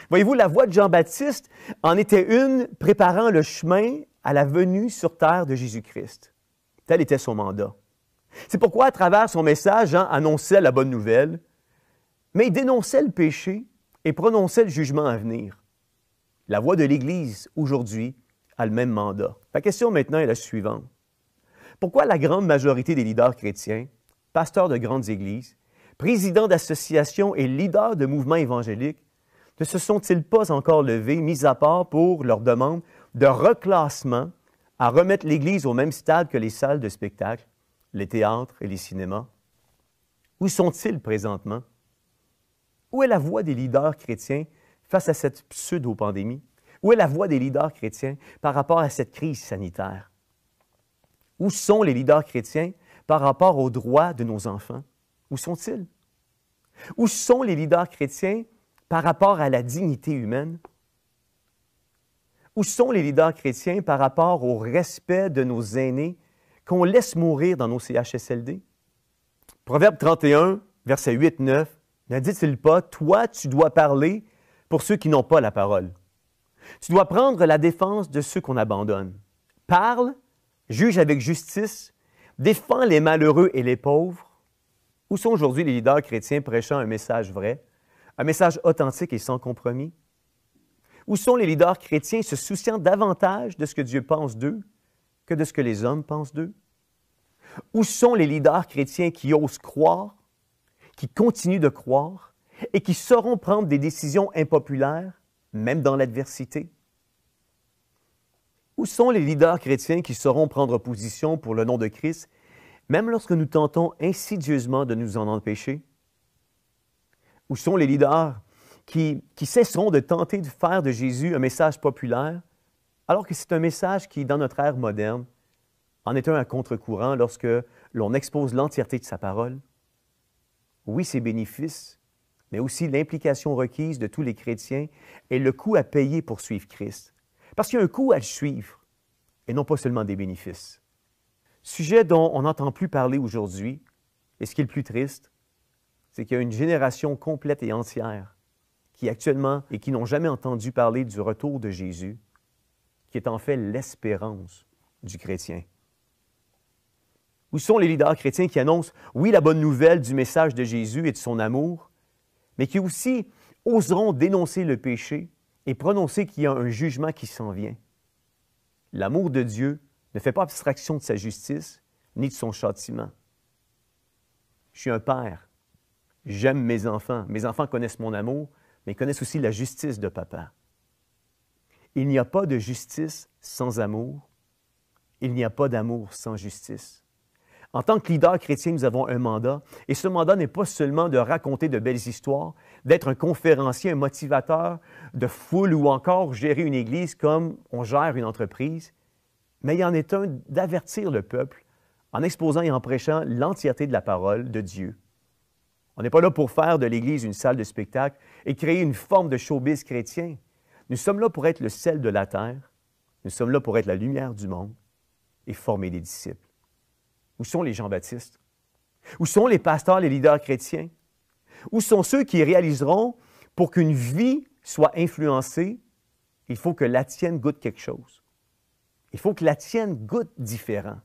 Voyez-vous, la voix de Jean-Baptiste en était une préparant le chemin à la venue sur terre de Jésus-Christ. Tel était son mandat. C'est pourquoi, à travers son message, Jean annonçait la bonne nouvelle, mais il dénonçait le péché et prononçait le jugement à venir. La voix de l'Église, aujourd'hui, a le même mandat. La question maintenant est la suivante. Pourquoi la grande majorité des leaders chrétiens, pasteurs de grandes églises, présidents d'associations et leaders de mouvements évangéliques ne se sont-ils pas encore levés, mis à part pour leur demande de reclassement à remettre l'Église au même stade que les salles de spectacle, les théâtres et les cinémas? Où sont-ils présentement? Où est la voix des leaders chrétiens face à cette pseudo-pandémie? Où est la voix des leaders chrétiens par rapport à cette crise sanitaire? Où sont les leaders chrétiens par rapport aux droits de nos enfants? Où sont-ils? Où sont les leaders chrétiens par rapport à la dignité humaine? Où sont les leaders chrétiens par rapport au respect de nos aînés qu'on laisse mourir dans nos CHSLD? Proverbe 31, versets 8-9, ne dit-il pas « Toi, tu dois parler pour ceux qui n'ont pas la parole. Tu dois prendre la défense de ceux qu'on abandonne. Parle, juge avec justice, défends les malheureux et les pauvres. » Où sont aujourd'hui les leaders chrétiens prêchant un message vrai, un message authentique et sans compromis? Où sont les leaders chrétiens se souciant davantage de ce que Dieu pense d'eux que de ce que les hommes pensent d'eux? Où sont les leaders chrétiens qui osent croire, qui continuent de croire et qui sauront prendre des décisions impopulaires, même dans l'adversité? Où sont les leaders chrétiens qui sauront prendre position pour le nom de Christ, même lorsque nous tentons insidieusement de nous en empêcher? Où sont les leaders qui cesseront de tenter de faire de Jésus un message populaire, alors que c'est un message qui, dans notre ère moderne, en est un à contre-courant lorsque l'on expose l'entièreté de sa parole? Oui, ses bénéfices, mais aussi l'implication requise de tous les chrétiens et le coût à payer pour suivre Christ. Parce qu'il y a un coût à le suivre, et non pas seulement des bénéfices. Sujet dont on n'entend plus parler aujourd'hui, et ce qui est le plus triste, c'est qu'il y a une génération complète et entière qui actuellement et qui n'ont jamais entendu parler du retour de Jésus, qui est en fait l'espérance du chrétien. Où sont les leaders chrétiens qui annoncent, oui, la bonne nouvelle du message de Jésus et de son amour, mais qui aussi oseront dénoncer le péché et prononcer qu'il y a un jugement qui s'en vient? L'amour de Dieu ne fait pas abstraction de sa justice ni de son châtiment. Je suis un père. J'aime mes enfants. Mes enfants connaissent mon amour, mais ils connaissent aussi la justice de papa. Il n'y a pas de justice sans amour. Il n'y a pas d'amour sans justice. En tant que leader chrétien, nous avons un mandat, et ce mandat n'est pas seulement de raconter de belles histoires, d'être un conférencier, un motivateur de foule ou encore gérer une église comme on gère une entreprise, mais il y en est un d'avertir le peuple en exposant et en prêchant l'entièreté de la parole de Dieu. On n'est pas là pour faire de l'Église une salle de spectacle et créer une forme de showbiz chrétien. Nous sommes là pour être le sel de la terre, nous sommes là pour être la lumière du monde et former des disciples. Où sont les Jean-Baptistes? Où sont les pasteurs, les leaders chrétiens? Où sont ceux qui réaliseront pour qu'une vie soit influencée, il faut que la tienne goûte quelque chose. Il faut que la tienne goûte différent.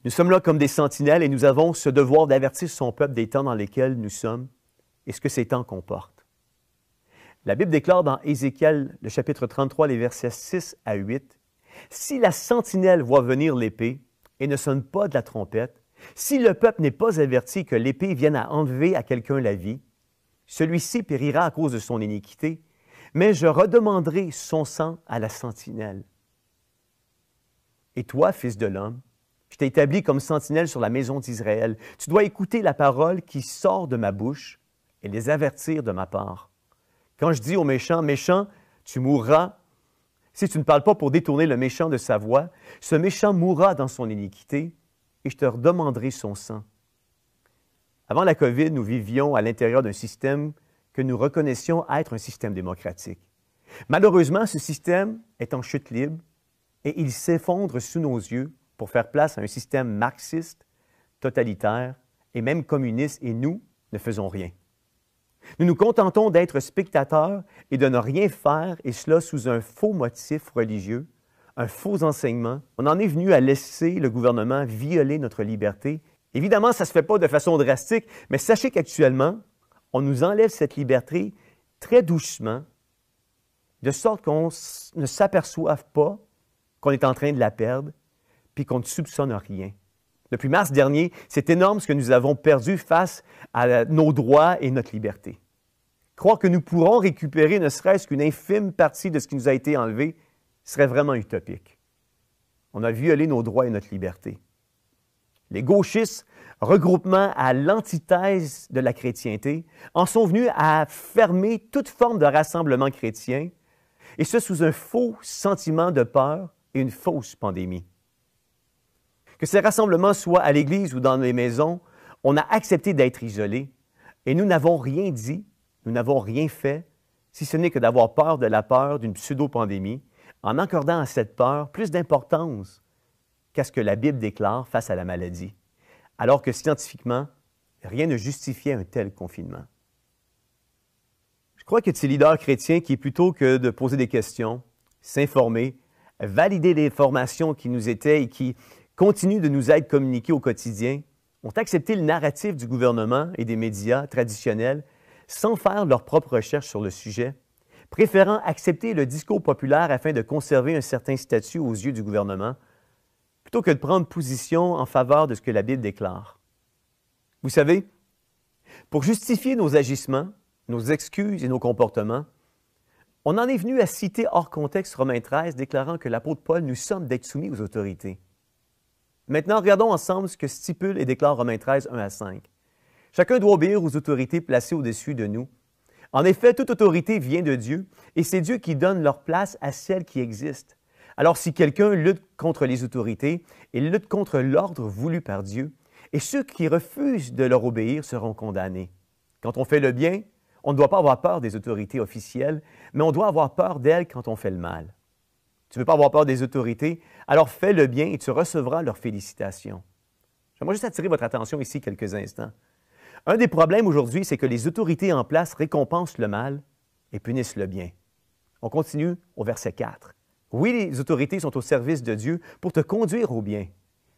Nous sommes là comme des sentinelles et nous avons ce devoir d'avertir son peuple des temps dans lesquels nous sommes et ce que ces temps comportent. La Bible déclare dans Ézéchiel, le chapitre 33, les versets 6 à 8, « Si la sentinelle voit venir l'épée et ne sonne pas de la trompette, si le peuple n'est pas averti que l'épée vienne à enlever à quelqu'un la vie, celui-ci périra à cause de son iniquité, mais je redemanderai son sang à la sentinelle. Et toi, fils de l'homme, je t'ai établi comme sentinelle sur la maison d'Israël. Tu dois écouter la parole qui sort de ma bouche et les avertir de ma part. Quand je dis au méchant, méchant, tu mourras, si tu ne parles pas pour détourner le méchant de sa voie, ce méchant mourra dans son iniquité et je te redemanderai son sang. » Avant la COVID, nous vivions à l'intérieur d'un système que nous reconnaissions être un système démocratique. Malheureusement, ce système est en chute libre et il s'effondre sous nos yeux pour faire place à un système marxiste, totalitaire et même communiste, et nous ne faisons rien. Nous nous contentons d'être spectateurs et de ne rien faire, et cela sous un faux motif religieux, un faux enseignement. On en est venu à laisser le gouvernement violer notre liberté. Évidemment, ça ne se fait pas de façon drastique, mais sachez qu'actuellement, on nous enlève cette liberté très doucement, de sorte qu'on ne s'aperçoive pas qu'on est en train de la perdre, puis qu'on ne soupçonne rien. Depuis mars dernier, c'est énorme ce que nous avons perdu face à nos droits et notre liberté. Croire que nous pourrons récupérer ne serait-ce qu'une infime partie de ce qui nous a été enlevé serait vraiment utopique. On a violé nos droits et notre liberté. Les gauchistes, regroupement à l'antithèse de la chrétienté, en sont venus à fermer toute forme de rassemblement chrétien, et ce sous un faux sentiment de peur et une fausse pandémie. Que ces rassemblements soient à l'église ou dans les maisons, on a accepté d'être isolés et nous n'avons rien dit, nous n'avons rien fait, si ce n'est que d'avoir peur de la peur d'une pseudo-pandémie, en accordant à cette peur plus d'importance qu'à ce que la Bible déclare face à la maladie, alors que scientifiquement, rien ne justifiait un tel confinement. Je crois que ces leaders chrétiens qui, plutôt que de poser des questions, s'informer, valider les informations qui nous étaient et qui continuent de nous être communiquées au quotidien, ont accepté le narratif du gouvernement et des médias traditionnels sans faire leur propre recherche sur le sujet, préférant accepter le discours populaire afin de conserver un certain statut aux yeux du gouvernement, plutôt que de prendre position en faveur de ce que la Bible déclare. Vous savez, pour justifier nos agissements, nos excuses et nos comportements, on en est venu à citer hors contexte Romains 13, déclarant que l'apôtre Paul nous sommes d'être soumis aux autorités. Maintenant, regardons ensemble ce que stipule et déclare Romains 13, 1 à 5. Chacun doit obéir aux autorités placées au-dessus de nous. En effet, toute autorité vient de Dieu, et c'est Dieu qui donne leur place à celles qui existent. Alors, si quelqu'un lutte contre les autorités, il lutte contre l'ordre voulu par Dieu, et ceux qui refusent de leur obéir seront condamnés. Quand on fait le bien, on ne doit pas avoir peur des autorités officielles, mais on doit avoir peur d'elles quand on fait le mal. Tu ne veux pas avoir peur des autorités, alors fais le bien et tu recevras leurs félicitations. J'aimerais juste attirer votre attention ici quelques instants. Un des problèmes aujourd'hui, c'est que les autorités en place récompensent le mal et punissent le bien. On continue au verset 4. Oui, les autorités sont au service de Dieu pour te conduire au bien.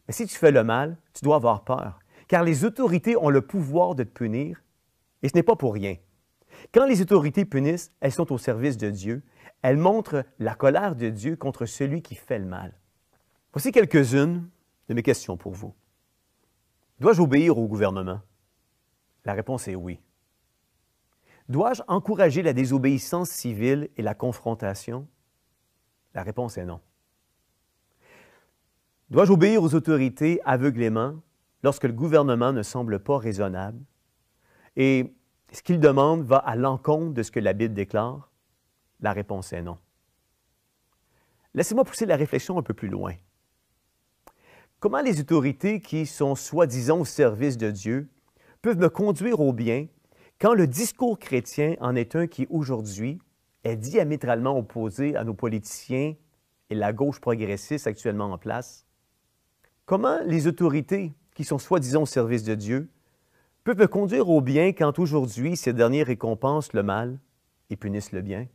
Mais si tu fais le mal, tu dois avoir peur, car les autorités ont le pouvoir de te punir, et ce n'est pas pour rien. Quand les autorités punissent, elles sont au service de Dieu. Elles montrent la colère de Dieu contre celui qui fait le mal. Voici quelques-unes de mes questions pour vous. Dois-je obéir au gouvernement? La réponse est oui. Dois-je encourager la désobéissance civile et la confrontation? La réponse est non. Dois-je obéir aux autorités aveuglément lorsque le gouvernement ne semble pas raisonnable? Et ce qu'il demande va à l'encontre de ce que la Bible déclare? La réponse est non. Laissez-moi pousser la réflexion un peu plus loin. Comment les autorités qui sont soi-disant au service de Dieu peuvent me conduire au bien quand le discours chrétien en est un qui, aujourd'hui, est diamétralement opposé à nos politiciens et la gauche progressiste actuellement en place? Comment les autorités qui sont soi-disant au service de Dieu peuvent me conduire au bien quand aujourd'hui ces derniers récompensent le mal et punissent le bien?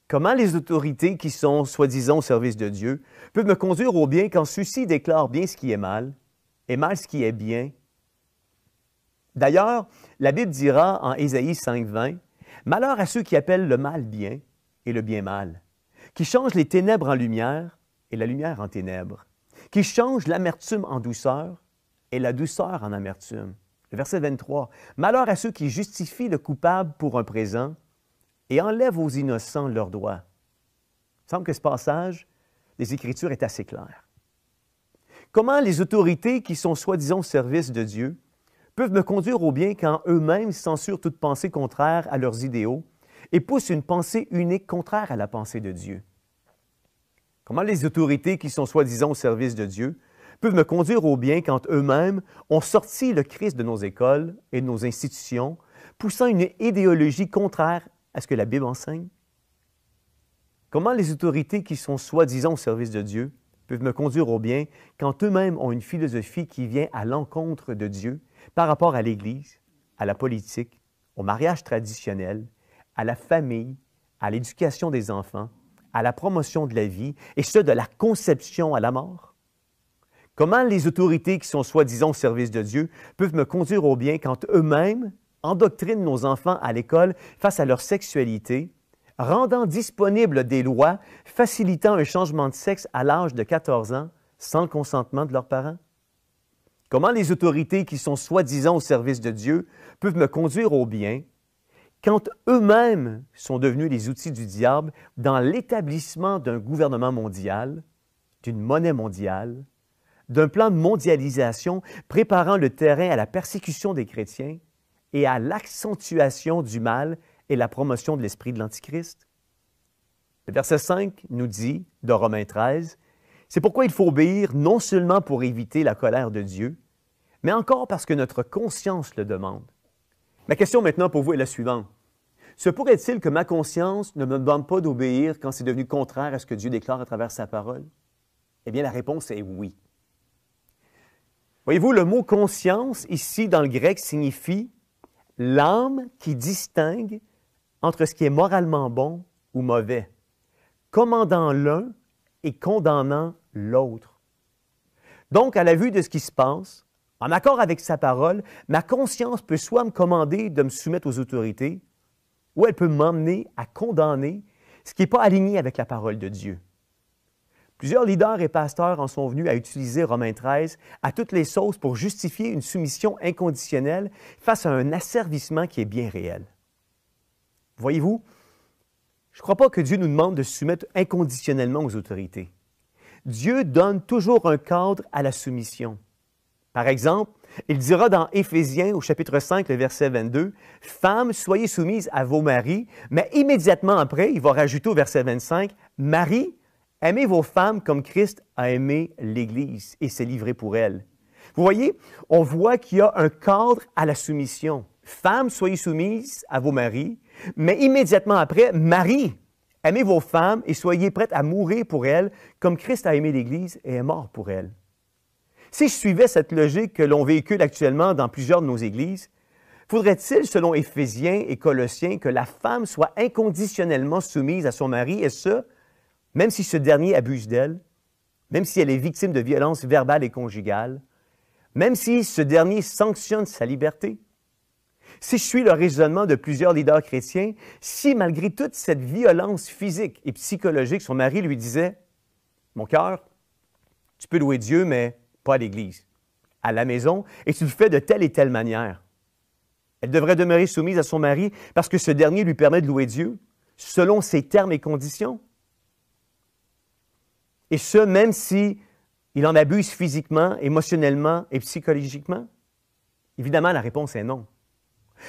Comment les autorités qui sont soi-disant au service de Dieu peuvent me conduire au bien quand ceux-ci déclarent bien ce qui est mal et mal ce qui est bien? D'ailleurs, la Bible dira en Ésaïe 5,20 « Malheur à ceux qui appellent le mal bien et le bien mal, qui changent les ténèbres en lumière et la lumière en ténèbres, qui changent l'amertume en douceur et la douceur en amertume. » Le verset 23 « Malheur à ceux qui justifient le coupable pour un présent et enlèvent aux innocents leurs droits. » Il semble que ce passage des Écritures est assez clair. Comment les autorités qui sont soi-disant au service de Dieu peuvent me conduire au bien quand eux-mêmes censurent toute pensée contraire à leurs idéaux et poussent une pensée unique contraire à la pensée de Dieu? Comment les autorités qui sont soi-disant au service de Dieu peuvent me conduire au bien quand eux-mêmes ont sorti le Christ de nos écoles et de nos institutions, poussant une idéologie contraire à ce que la Bible enseigne? Comment les autorités qui sont soi-disant au service de Dieu peuvent me conduire au bien quand eux-mêmes ont une philosophie qui vient à l'encontre de Dieu par rapport à l'Église, à la politique, au mariage traditionnel, à la famille, à l'éducation des enfants, à la promotion de la vie, et ce, de la conception à la mort? Comment les autorités qui sont soi-disant au service de Dieu peuvent me conduire au bien quand eux-mêmes endoctrinent nos enfants à l'école face à leur sexualité, rendant disponibles des lois facilitant un changement de sexe à l'âge de 14 ans sans le consentement de leurs parents? Comment les autorités qui sont soi-disant au service de Dieu peuvent me conduire au bien quand eux-mêmes sont devenus les outils du diable dans l'établissement d'un gouvernement mondial, d'une monnaie mondiale, d'un plan de mondialisation préparant le terrain à la persécution des chrétiens et à l'accentuation du mal et la promotion de l'esprit de l'Antichrist? Le verset 5 nous dit, de Romains 13, « C'est pourquoi il faut obéir non seulement pour éviter la colère de Dieu, mais encore parce que notre conscience le demande. » Ma question maintenant pour vous est la suivante. Se pourrait-il que ma conscience ne me demande pas d'obéir quand c'est devenu contraire à ce que Dieu déclare à travers sa parole? Eh bien, la réponse est oui. Voyez-vous, le mot « conscience » ici dans le grec signifie l'âme qui distingue entre ce qui est moralement bon ou mauvais, commandant l'un et condamnant l'autre. Donc, à la vue de ce qui se passe, en accord avec sa parole, ma conscience peut soit me commander de me soumettre aux autorités, ou elle peut m'emmener à condamner ce qui n'est pas aligné avec la parole de Dieu. Plusieurs leaders et pasteurs en sont venus à utiliser Romains 13 à toutes les sauces pour justifier une soumission inconditionnelle face à un asservissement qui est bien réel. Voyez-vous, je ne crois pas que Dieu nous demande de se soumettre inconditionnellement aux autorités. Dieu donne toujours un cadre à la soumission. Par exemple, il dira dans Éphésiens au chapitre 5, le verset 22, « Femmes, soyez soumises à vos maris », mais immédiatement après, il va rajouter au verset 25, « Marie, aimez vos femmes comme Christ a aimé l'Église et s'est livré pour elle. » Vous voyez, on voit qu'il y a un cadre à la soumission. Femmes, soyez soumises à vos maris, mais immédiatement après, Marie, aimez vos femmes et soyez prêtes à mourir pour elles comme Christ a aimé l'Église et est mort pour elle. Si je suivais cette logique que l'on véhicule actuellement dans plusieurs de nos églises, faudrait-il, selon Éphésiens et Colossiens, que la femme soit inconditionnellement soumise à son mari, et ce, même si ce dernier abuse d'elle, même si elle est victime de violences verbales et conjugales, même si ce dernier sanctionne sa liberté? Si je suis le raisonnement de plusieurs leaders chrétiens, si malgré toute cette violence physique et psychologique, son mari lui disait « Mon cœur, tu peux louer Dieu, mais pas à l'Église, à la maison, et tu le fais de telle et telle manière. » Elle devrait demeurer soumise à son mari parce que ce dernier lui permet de louer Dieu selon ses termes et conditions. Et ce, même si il en abuse physiquement, émotionnellement et psychologiquement? Évidemment, la réponse est non.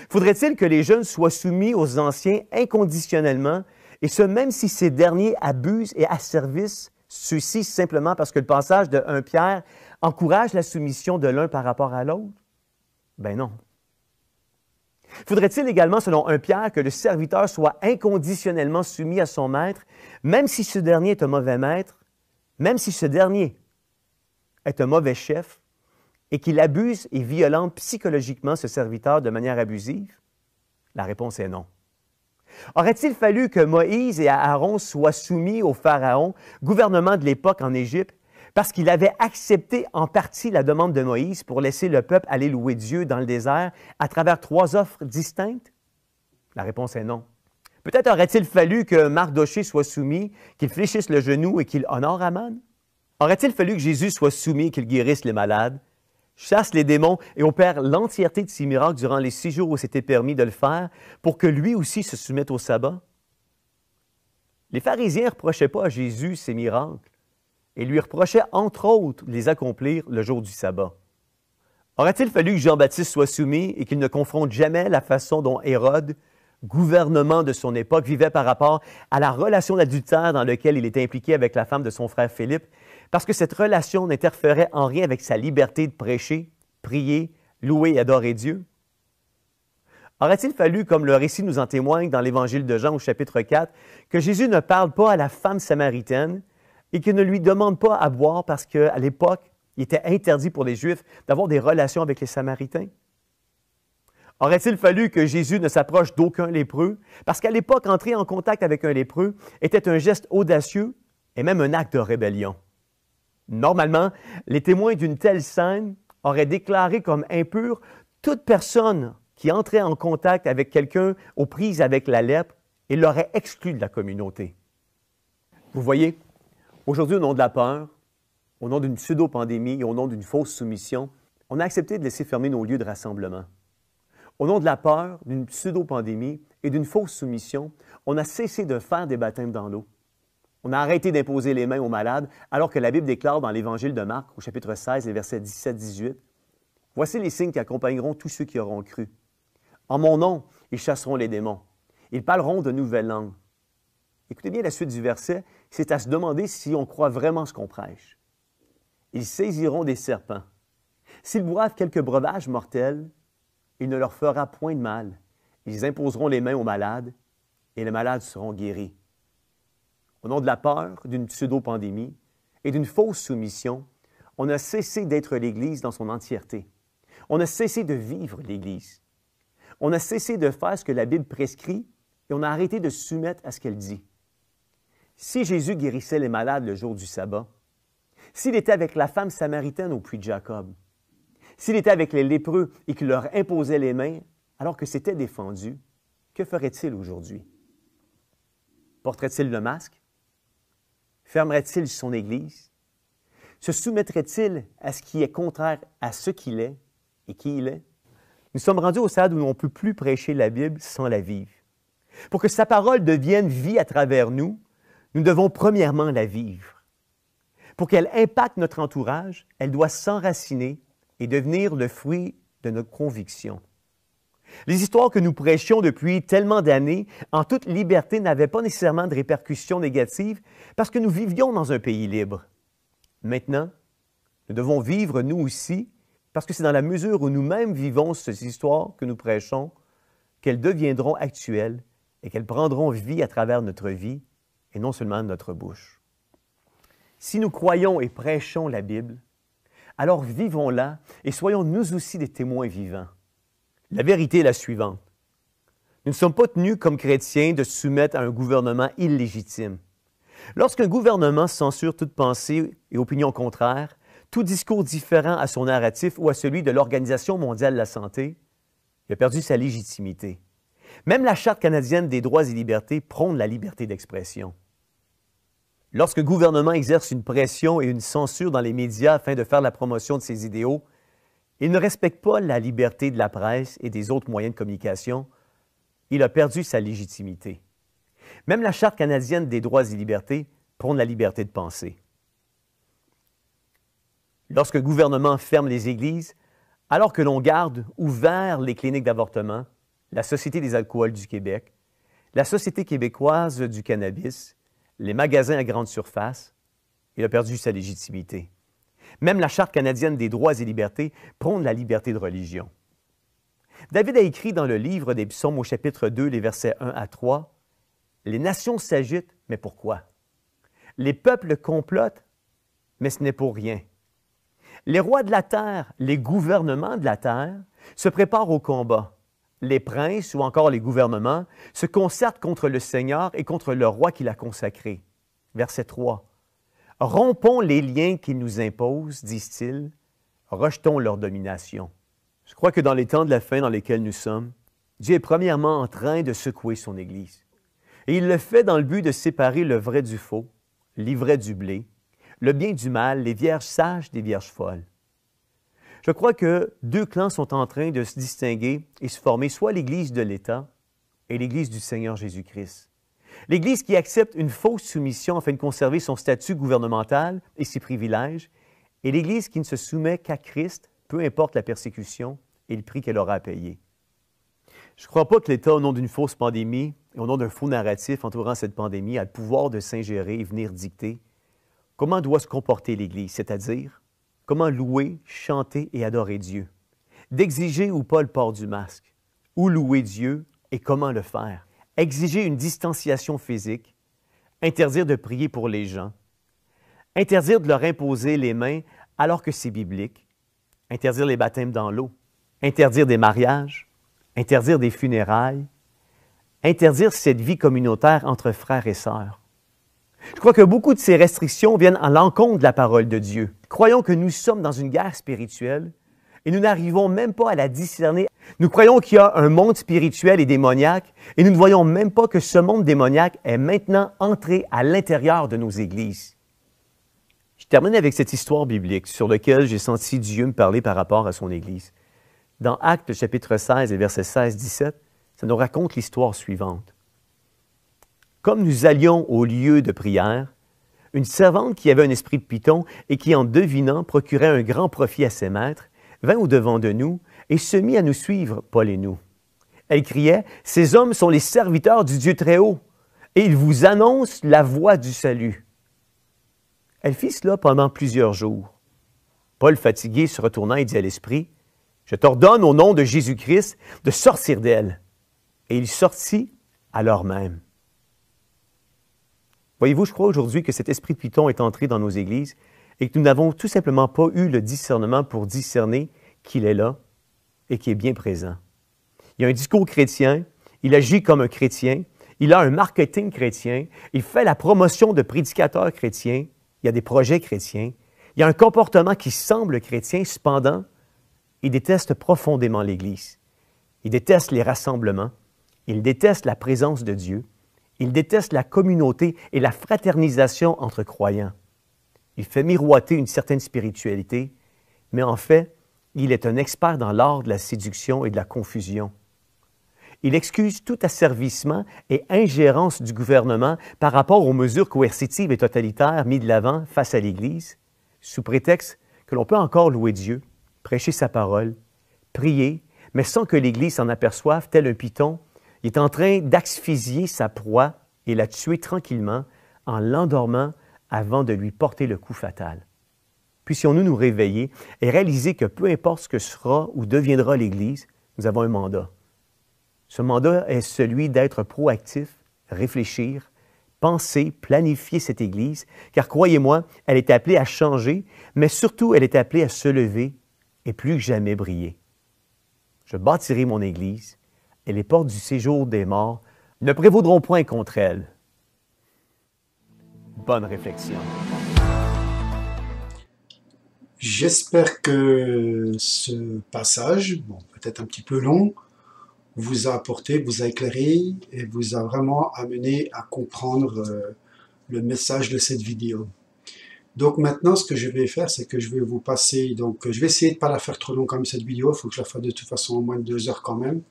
Faudrait-il que les jeunes soient soumis aux anciens inconditionnellement, et ce, même si ces derniers abusent et asservissent ceux-ci simplement parce que le passage de 1 Pierre encourage la soumission de l'un par rapport à l'autre? Ben non. Faudrait-il également, selon 1 Pierre, que le serviteur soit inconditionnellement soumis à son maître, même si ce dernier est un mauvais maître, même si ce dernier est un mauvais chef, et qu'il abuse et violente psychologiquement ce serviteur de manière abusive? La réponse est non. Aurait-il fallu que Moïse et Aaron soient soumis au Pharaon, gouvernement de l'époque en Égypte, parce qu'il avait accepté en partie la demande de Moïse pour laisser le peuple aller louer Dieu dans le désert à travers 3 offres distinctes? La réponse est non. Peut-être aurait-il fallu que Mardoché soit soumis, qu'il fléchisse le genou et qu'il honore Aman? Aurait-il fallu que Jésus soit soumis et qu'il guérisse les malades, chasse les démons et opère l'entièreté de ses miracles durant les 6 jours où c'était permis de le faire pour que lui aussi se soumette au sabbat? Les pharisiens ne reprochaient pas à Jésus ses miracles et lui reprochaient entre autres de les accomplir le jour du sabbat. Aurait-il fallu que Jean-Baptiste soit soumis et qu'il ne confronte jamais la façon dont Hérode, gouvernement de son époque, vivait par rapport à la relation d'adultère dans laquelle il était impliqué avec la femme de son frère Philippe, parce que cette relation n'interférait en rien avec sa liberté de prêcher, prier, louer et adorer Dieu? Aurait-il fallu, comme le récit nous en témoigne dans l'Évangile de Jean au chapitre 4, que Jésus ne parle pas à la femme samaritaine et qu'il ne lui demande pas à boire parce qu'à l'époque, il était interdit pour les Juifs d'avoir des relations avec les Samaritains? Aurait-il fallu que Jésus ne s'approche d'aucun lépreux parce qu'à l'époque, entrer en contact avec un lépreux était un geste audacieux et même un acte de rébellion? Normalement, les témoins d'une telle scène auraient déclaré comme impure toute personne qui entrait en contact avec quelqu'un aux prises avec la lèpre et l'aurait exclu de la communauté. Vous voyez, aujourd'hui, au nom de la peur, au nom d'une pseudo-pandémie et au nom d'une fausse soumission, on a accepté de laisser fermer nos lieux de rassemblement. Au nom de la peur, d'une pseudo-pandémie et d'une fausse soumission, on a cessé de faire des baptêmes dans l'eau. On a arrêté d'imposer les mains aux malades, alors que la Bible déclare dans l'Évangile de Marc, au chapitre 16, les versets 17-18, « Voici les signes qui accompagneront tous ceux qui auront cru. En mon nom, ils chasseront les démons. Ils parleront de nouvelles langues. » Écoutez bien la suite du verset, c'est à se demander si on croit vraiment ce qu'on prêche. « Ils saisiront des serpents. S'ils boivent quelques breuvages mortels, il ne leur fera point de mal. Ils imposeront les mains aux malades, et les malades seront guéris. » Au nom de la peur, d'une pseudo-pandémie et d'une fausse soumission, on a cessé d'être l'Église dans son entièreté. On a cessé de vivre l'Église. On a cessé de faire ce que la Bible prescrit et on a arrêté de se soumettre à ce qu'elle dit. Si Jésus guérissait les malades le jour du sabbat, s'il était avec la femme samaritaine au puits de Jacob, s'il était avec les lépreux et qu'il leur imposait les mains alors que c'était défendu, que ferait-il aujourd'hui? Porterait-il le masque? Fermerait-il son Église? Se soumettrait-il à ce qui est contraire à ce qu'il est et qui il est? Nous sommes rendus au stade où on ne peut plus prêcher la Bible sans la vivre. Pour que sa parole devienne vie à travers nous, nous devons premièrement la vivre. Pour qu'elle impacte notre entourage, elle doit s'enraciner et devenir le fruit de notre conviction. Les histoires que nous prêchions depuis tellement d'années, en toute liberté, n'avaient pas nécessairement de répercussions négatives parce que nous vivions dans un pays libre. Maintenant, nous devons vivre nous aussi parce que c'est dans la mesure où nous-mêmes vivons ces histoires que nous prêchons qu'elles deviendront actuelles et qu'elles prendront vie à travers notre vie et non seulement notre bouche. Si nous croyons et prêchons la Bible, alors vivons-la et soyons nous aussi des témoins vivants. La vérité est la suivante. Nous ne sommes pas tenus comme chrétiens de se soumettre à un gouvernement illégitime. Lorsqu'un gouvernement censure toute pensée et opinion contraire, tout discours différent à son narratif ou à celui de l'Organisation mondiale de la santé, il a perdu sa légitimité. Même la Charte canadienne des droits et libertés prône la liberté d'expression. Lorsqu'un gouvernement exerce une pression et une censure dans les médias afin de faire la promotion de ses idéaux, il ne respecte pas la liberté de la presse et des autres moyens de communication. Il a perdu sa légitimité. Même la Charte canadienne des droits et libertés prône la liberté de penser. Lorsque le gouvernement ferme les églises, alors que l'on garde ouvertes les cliniques d'avortement, la Société des alcools du Québec, la Société québécoise du cannabis, les magasins à grande surface, il a perdu sa légitimité. Même la Charte canadienne des droits et libertés prône la liberté de religion. David a écrit dans le livre des Psaumes au chapitre 2, les versets 1 à 3, « Les nations s'agitent, mais pourquoi? Les peuples complotent, mais ce n'est pour rien. Les rois de la terre, les gouvernements de la terre, se préparent au combat. Les princes ou encore les gouvernements se concertent contre le Seigneur et contre le roi qui l'a consacré. » Verset 3. « Rompons les liens qu'ils nous imposent, disent-ils, rejetons leur domination. » Je crois que dans les temps de la fin dans lesquels nous sommes, Dieu est premièrement en train de secouer son Église. Et il le fait dans le but de séparer le vrai du faux, l'ivraie du blé, le bien du mal, les vierges sages des vierges folles. Je crois que deux clans sont en train de se distinguer et se former, soit l'Église de l'État et l'Église du Seigneur Jésus-Christ. L'Église qui accepte une fausse soumission afin de conserver son statut gouvernemental et ses privilèges, et l'Église qui ne se soumet qu'à Christ, peu importe la persécution et le prix qu'elle aura à payer. Je ne crois pas que l'État, au nom d'une fausse pandémie et au nom d'un faux narratif entourant cette pandémie, a le pouvoir de s'ingérer et venir dicter comment doit se comporter l'Église, c'est-à-dire comment louer, chanter et adorer Dieu, d'exiger ou pas le port du masque, où louer Dieu et comment le faire, exiger une distanciation physique, interdire de prier pour les gens, interdire de leur imposer les mains alors que c'est biblique, interdire les baptêmes dans l'eau, interdire des mariages, interdire des funérailles, interdire cette vie communautaire entre frères et sœurs. Je crois que beaucoup de ces restrictions viennent à l'encontre de la parole de Dieu. Croyons que nous sommes dans une guerre spirituelle et nous n'arrivons même pas à la discerner. Nous croyons qu'il y a un monde spirituel et démoniaque et nous ne voyons même pas que ce monde démoniaque est maintenant entré à l'intérieur de nos églises. Je termine avec cette histoire biblique sur laquelle j'ai senti Dieu me parler par rapport à son Église. Dans Actes chapitre 16 et versets 16-17, ça nous raconte l'histoire suivante. Comme nous allions au lieu de prière, une servante qui avait un esprit de python et qui, en devinant, procurait un grand profit à ses maîtres, vint au-devant de nous et se mit à nous suivre, Paul et nous. Elle criait, « Ces hommes sont les serviteurs du Dieu Très-Haut, et ils vous annoncent la voie du salut. » Elle fit cela pendant plusieurs jours. Paul, fatigué, se retourna et dit à l'esprit, « Je t'ordonne au nom de Jésus-Christ de sortir d'elle. » Et il sortit à l'heure même. Voyez-vous, je crois aujourd'hui que cet esprit de python est entré dans nos églises et que nous n'avons tout simplement pas eu le discernement pour discerner qu'il est là et qu'il est bien présent. Il a un discours chrétien, il agit comme un chrétien, il a un marketing chrétien, il fait la promotion de prédicateurs chrétiens, il y a des projets chrétiens, il y a un comportement qui semble chrétien, cependant, il déteste profondément l'Église. Il déteste les rassemblements, il déteste la présence de Dieu, il déteste la communauté et la fraternisation entre croyants. Il fait miroiter une certaine spiritualité, mais en fait, il est un expert dans l'art de la séduction et de la confusion. Il excuse tout asservissement et ingérence du gouvernement par rapport aux mesures coercitives et totalitaires mises de l'avant face à l'Église, sous prétexte que l'on peut encore louer Dieu, prêcher sa parole, prier, mais sans que l'Église s'en aperçoive, tel un python. Il est en train d'asphyxier sa proie et la tuer tranquillement en l'endormant avant de lui porter le coup fatal. Puissions-nous nous réveiller et réaliser que peu importe ce que sera ou deviendra l'Église, nous avons un mandat. Ce mandat est celui d'être proactif, réfléchir, penser, planifier cette Église, car croyez-moi, elle est appelée à changer, mais surtout elle est appelée à se lever et plus que jamais briller. Je bâtirai mon Église, et les portes du séjour des morts ne prévaudront point contre elle. Bonne réflexion. J'espère que ce passage, bon, peut-être un petit peu long, vous a apporté, vous a éclairé et vous a vraiment amené à comprendre le message de cette vidéo. Donc maintenant, ce que je vais faire, c'est que je vais vous passer, donc je vais essayer de ne pas la faire trop long comme cette vidéo, il faut que je la fasse de toute façon au moins de 2 heures quand même.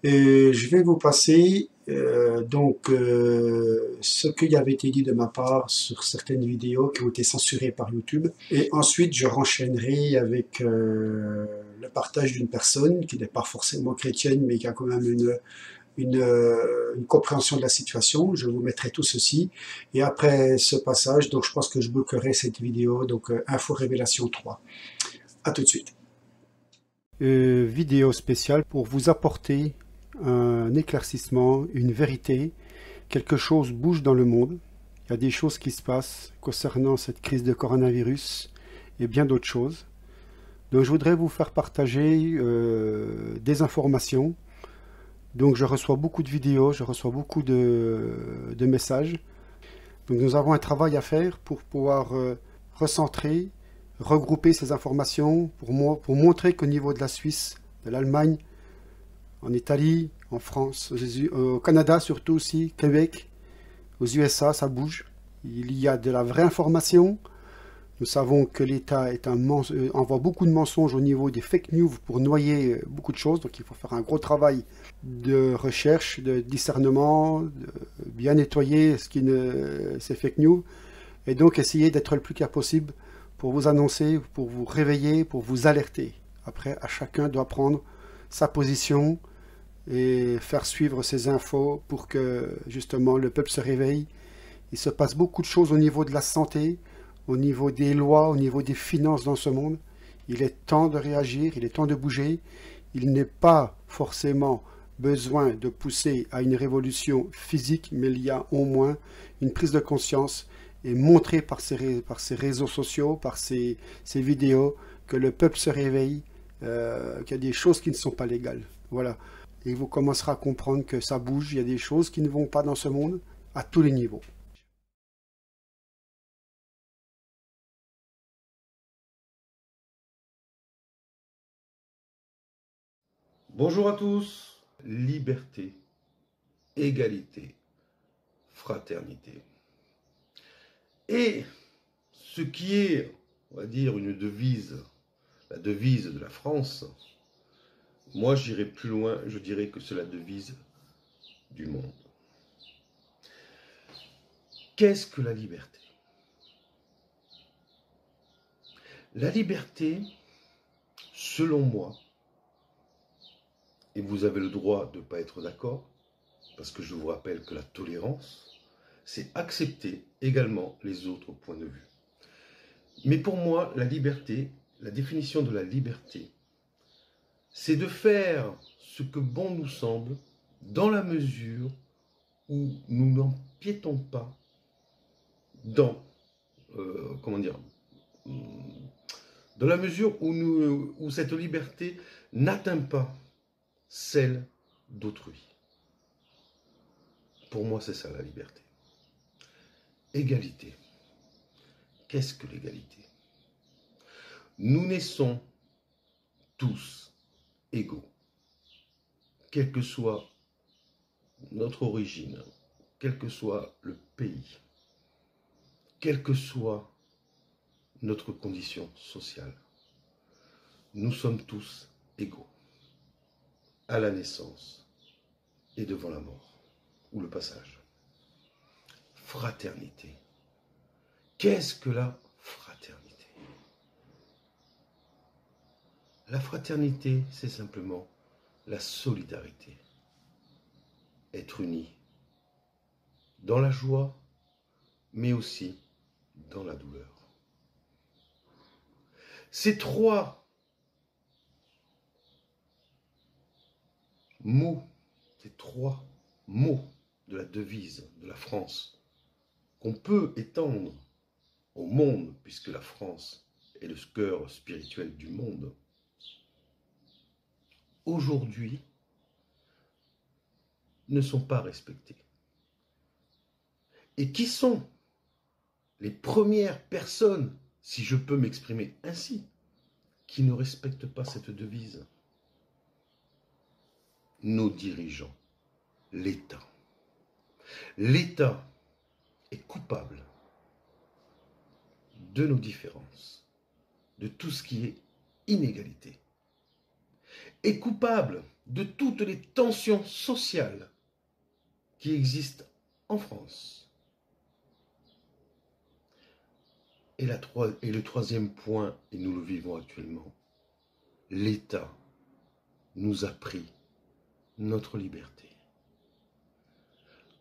Et je vais vous passer Ce qui avait été dit de ma part sur certaines vidéos qui ont été censurées par YouTube. Et ensuite, je renchaînerai avec le partage d'une personne qui n'est pas forcément chrétienne, mais qui a quand même une compréhension de la situation. Je vous mettrai tout ceci. Et après ce passage, donc je pense que je bouclerai cette vidéo, donc Info Révélation 3. À tout de suite. Vidéo spéciale pour vous apporter un éclaircissement, une vérité. Quelque chose bouge dans le monde. Il y a des choses qui se passent concernant cette crise de coronavirus et bien d'autres choses. Donc je voudrais vous faire partager des informations. Donc je reçois beaucoup de vidéos, je reçois beaucoup de messages. Donc nous avons un travail à faire pour pouvoir recentrer, regrouper ces informations, pour montrer qu'au niveau de la Suisse, de l'Allemagne, en Italie, en France, au Canada surtout aussi, Québec, aux USA, ça bouge. Il y a de la vraie information. Nous savons que l'État envoie beaucoup de mensonges au niveau des fake news pour noyer beaucoup de choses. Donc il faut faire un gros travail de recherche, de discernement, de bien nettoyer ces fake news. Et donc essayer d'être le plus clair possible pour vous annoncer, pour vous réveiller, pour vous alerter. Après, à chacun doit prendre sa position et faire suivre ces infos pour que justement le peuple se réveille. Il se passe beaucoup de choses au niveau de la santé, au niveau des lois, au niveau des finances dans ce monde. Il est temps de réagir, il est temps de bouger. Il n'est pas forcément besoin de pousser à une révolution physique, mais il y a au moins une prise de conscience et montrer par ces réseaux sociaux, par ces vidéos, que le peuple se réveille, qu'il y a des choses qui ne sont pas légales. Voilà. Et vous commencerez à comprendre que ça bouge, il y a des choses qui ne vont pas dans ce monde, à tous les niveaux. Bonjour à tous. Liberté, égalité, fraternité. Et ce qui est, on va dire, une devise, la devise de la France, moi j'irai plus loin, je dirais que c'est la devise du monde. Qu'est-ce que la liberté? La liberté, selon moi, et vous avez le droit de ne pas être d'accord, parce que je vous rappelle que la tolérance, c'est accepter également les autres points de vue. Mais pour moi, la liberté, la définition de la liberté, c'est de faire ce que bon nous semble, dans la mesure où nous n'empiétons pas dans, dans la mesure où cette liberté n'atteint pas celle d'autrui. Pour moi, c'est ça la liberté. Égalité. Qu'est-ce que l'égalité? Nous naissons tous égaux, quelle que soit notre origine, quel que soit le pays, quelle que soit notre condition sociale. Nous sommes tous égaux, à la naissance et devant la mort, ou le passage. Fraternité. Qu'est-ce que la fraternité? La fraternité, c'est simplement la solidarité. Être unis dans la joie, mais aussi dans la douleur. Ces trois mots, ces trois mots de la devise de la France, qu'on peut étendre au monde, puisque la France est le cœur spirituel du monde, aujourd'hui, ne sont pas respectés. Et qui sont les premières personnes, si je peux m'exprimer ainsi, qui ne respectent pas cette devise? Nos dirigeants, l'État. L'État est coupable de nos différences, de tout ce qui est inégalité, est coupable de toutes les tensions sociales qui existe en France. Et le troisième point, et nous le vivons actuellement, l'État nous a pris notre liberté.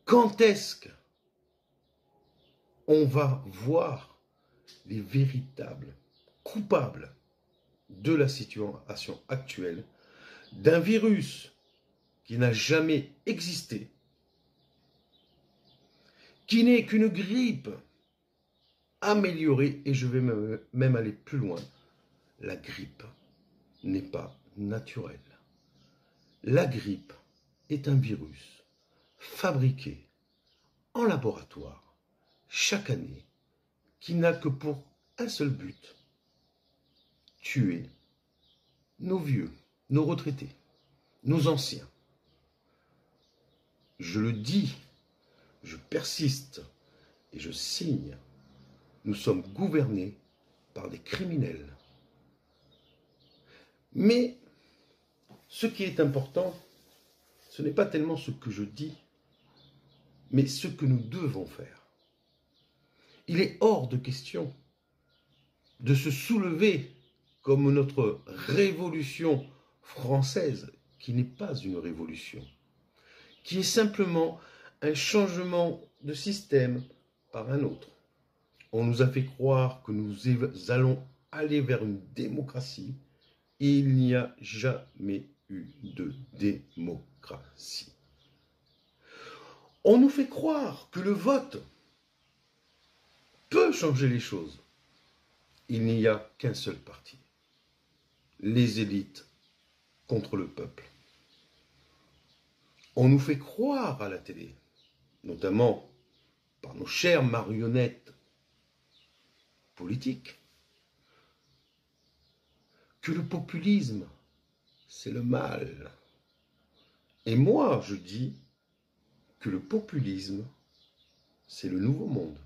Quand est-ce qu'on va voir les véritables coupables de la situation actuelle, d'un virus qui n'a jamais existé, qui n'est qu'une grippe améliorée, et je vais même aller plus loin, la grippe n'est pas naturelle. La grippe est un virus fabriqué en laboratoire chaque année qui n'a que pour un seul but, tuer nos vieux, nos retraités, nos anciens. Je le dis, je persiste et je signe, nous sommes gouvernés par des criminels. Mais ce qui est important, ce n'est pas tellement ce que je dis, mais ce que nous devons faire. Il est hors de question de se soulever comme notre révolution française, qui n'est pas une révolution, qui est simplement un changement de système par un autre. On nous a fait croire que nous allons aller vers une démocratie. Il n'y a jamais eu de démocratie. On nous fait croire que le vote peut changer les choses. Il n'y a qu'un seul parti. Les élites contre le peuple. On nous fait croire à la télé, notamment par nos chères marionnettes politiques, que le populisme, c'est le mal. Et moi, je dis que le populisme, c'est le nouveau monde.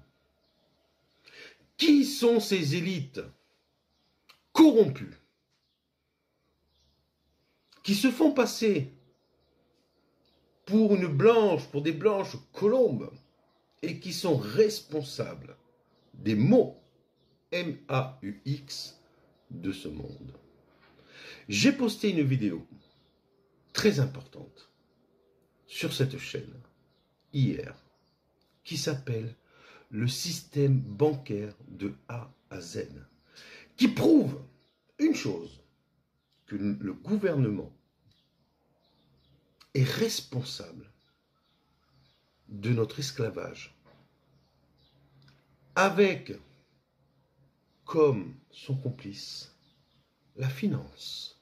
Qui sont ces élites corrompues qui se font passer pour des blanches colombes et qui sont responsables des maux MAUX de ce monde? J'ai posté une vidéo très importante sur cette chaîne hier qui s'appelle « Le système bancaire de A à Z », qui prouve une chose, que le gouvernement est responsable de notre esclavage, avec comme son complice la finance.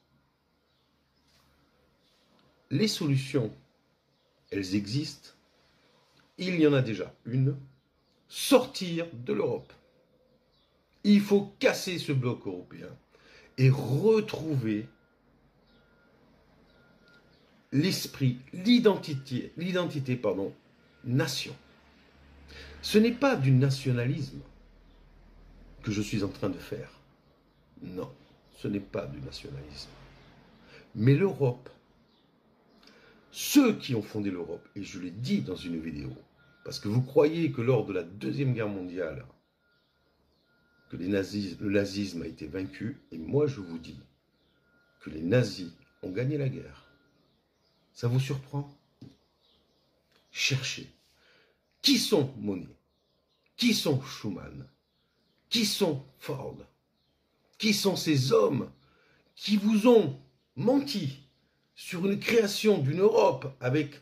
Les solutions, elles existent. Il y en a déjà une. Sortir de l'Europe. Il faut casser ce bloc européen et retrouver l'esprit, l'identité, nation. Ce n'est pas du nationalisme que je suis en train de faire. Non, ce n'est pas du nationalisme. Mais l'Europe, ceux qui ont fondé l'Europe, et je l'ai dit dans une vidéo, parce que vous croyez que lors de la Deuxième Guerre mondiale, que le nazisme a été vaincu, et moi je vous dis que les nazis ont gagné la guerre. Ça vous surprend? Cherchez. Qui sont Monnet? Qui sont Schuman? Qui sont Ford? Qui sont ces hommes qui vous ont menti sur une création d'une Europe avec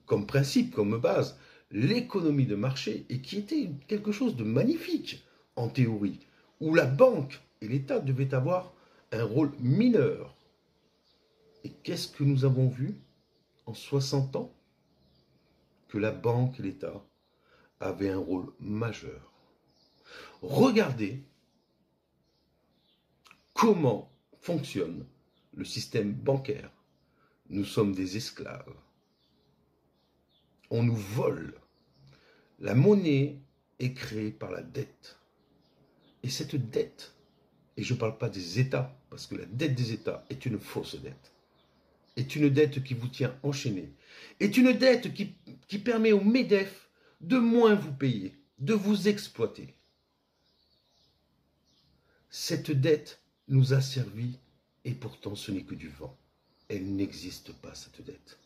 comme principe, comme base, l'économie de marché, et qui était quelque chose de magnifique en théorie, où la banque et l'État devaient avoir un rôle mineur. Et qu'est-ce que nous avons vu en 60 ans? Que la banque et l'État avaient un rôle majeur. Regardez comment fonctionne le système bancaire. Nous sommes des esclaves. On nous vole. La monnaie est créée par la dette. Et cette dette, et je ne parle pas des États, parce que la dette des États est une fausse dette. est une dette qui vous tient enchaîné, est une dette qui permet au MEDEF de moins vous payer, de vous exploiter. Cette dette nous a servi et pourtant ce n'est que du vent. Elle n'existe pas, cette dette.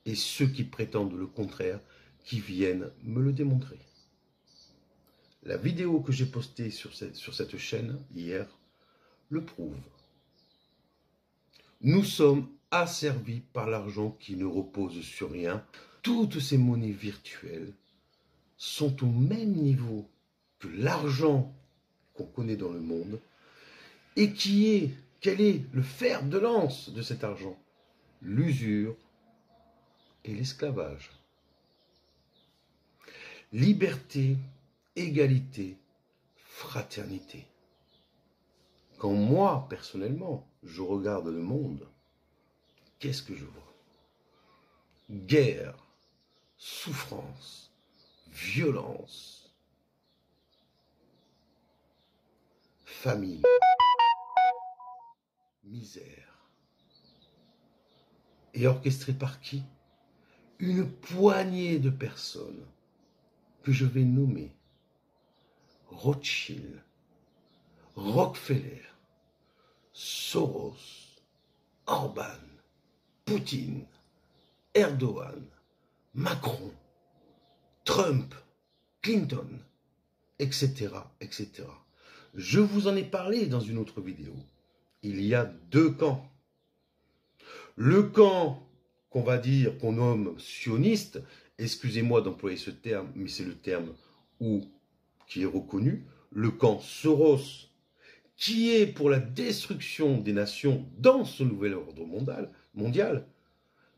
Et ceux qui prétendent le contraire, qui viennent me le démontrer. La vidéo que j'ai postée sur cette chaîne hier le prouve. Nous sommes asservis par l'argent qui ne repose sur rien. Toutes ces monnaies virtuelles sont au même niveau que l'argent qu'on connaît dans le monde. Et quel est le fer de lance de cet argent? L'usure et l'esclavage. Liberté, égalité, fraternité. Quand moi, personnellement, je regarde le monde, qu'est-ce que je vois? Guerre, souffrance, violence, famine, misère. Et orchestré par qui? Une poignée de personnes que je vais nommer Rothschild, Rockefeller, Soros, Orban, Poutine, Erdogan, Macron, Trump, Clinton, etc., etc. Je vous en ai parlé dans une autre vidéo. Il y a deux camps. Le camp qu'on va dire, qu'on nomme sioniste, excusez-moi d'employer ce terme, mais c'est le terme qui est reconnu, le camp Soros, qui est pour la destruction des nations dans ce nouvel ordre mondial.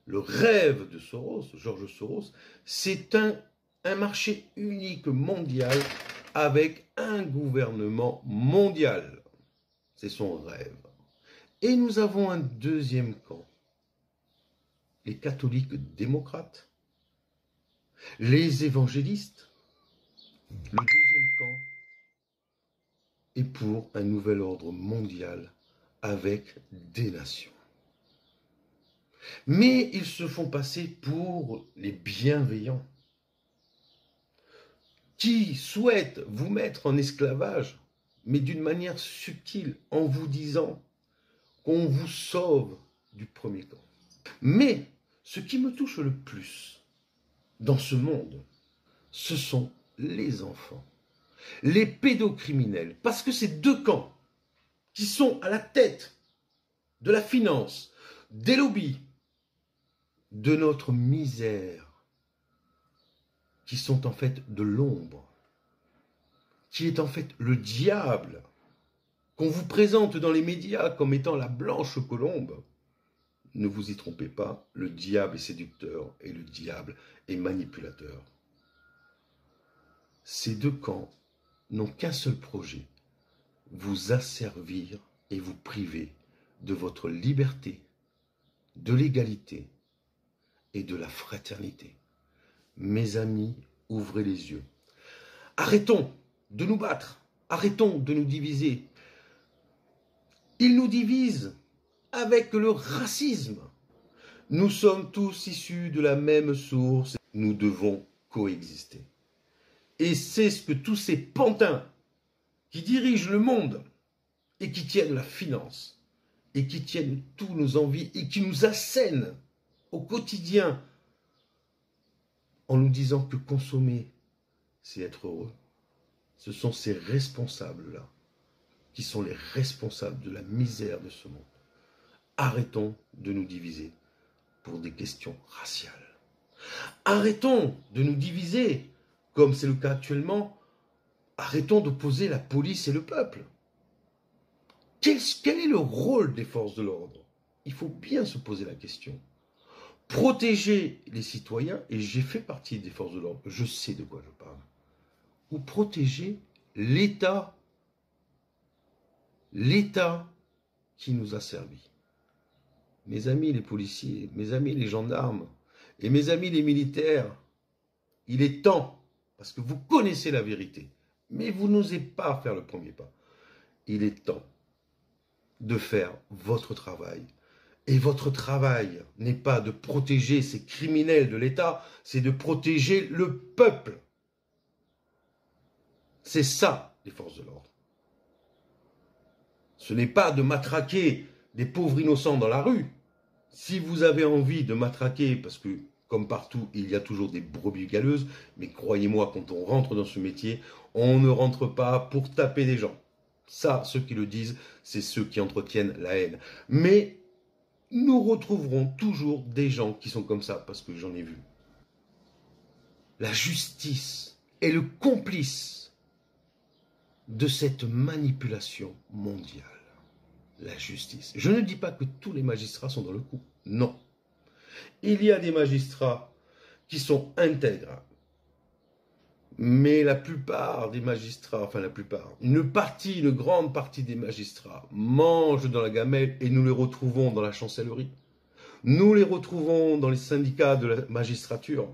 Le rêve de Soros, George Soros, c'est un marché unique mondial avec un gouvernement mondial. C'est son rêve. Et nous avons un deuxième camp. Les catholiques démocrates, les évangélistes. Le deuxième camp est pour un nouvel ordre mondial avec des nations. Mais ils se font passer pour les bienveillants qui souhaitent vous mettre en esclavage, mais d'une manière subtile, en vous disant qu'on vous sauve du premier camp. Mais ce qui me touche le plus dans ce monde, ce sont les enfants, les pédocriminels, parce que ces deux camps qui sont à la tête de la finance, des lobbies, de notre misère, qui sont en fait de l'ombre, qui est en fait le diable, qu'on vous présente dans les médias comme étant la blanche colombe. Ne vous y trompez pas, le diable est séducteur et le diable est manipulateur. Ces deux camps n'ont qu'un seul projet, vous asservir et vous priver de votre liberté, de l'égalité et de la fraternité. Mes amis, ouvrez les yeux. Arrêtons de nous battre, arrêtons de nous diviser. Ils nous divisent avec le racisme. Nous sommes tous issus de la même source, nous devons coexister. Et c'est ce que tous ces pantins qui dirigent le monde et qui tiennent la finance et qui tiennent tous nos envies et qui nous assènent au quotidien en nous disant que consommer, c'est être heureux. Ce sont ces responsables-là qui sont les responsables de la misère de ce monde. Arrêtons de nous diviser pour des questions raciales. Arrêtons de nous diviser, comme c'est le cas actuellement. Arrêtons d'opposer la police et le peuple. Quel est le rôle des forces de l'ordre? Il faut bien se poser la question. Protéger les citoyens, et j'ai fait partie des forces de l'ordre, je sais de quoi je parle, ou protéger l'État qui nous a servi. Mes amis les policiers, mes amis les gendarmes, et mes amis les militaires, il est temps, parce que vous connaissez la vérité, mais vous n'osez pas faire le premier pas. Il est temps de faire votre travail Et votre travail n'est pas de protéger ces criminels de l'État, c'est de protéger le peuple. C'est ça, les forces de l'ordre. Ce n'est pas de matraquer des pauvres innocents dans la rue. Si vous avez envie de matraquer, parce que, comme partout, il y a toujours des brebis galeuses, mais croyez-moi, quand on rentre dans ce métier, on ne rentre pas pour taper des gens. Ça, ceux qui le disent, c'est ceux qui entretiennent la haine. Mais nous retrouverons toujours des gens qui sont comme ça, parce que j'en ai vu. La justice est le complice de cette manipulation mondiale. La justice. Je ne dis pas que tous les magistrats sont dans le coup. Non. Il y a des magistrats qui sont intègres. Mais la plupart des magistrats, enfin la plupart, une grande partie des magistrats mangent dans la gamelle et nous les retrouvons dans la chancellerie. Nous les retrouvons dans les syndicats de la magistrature.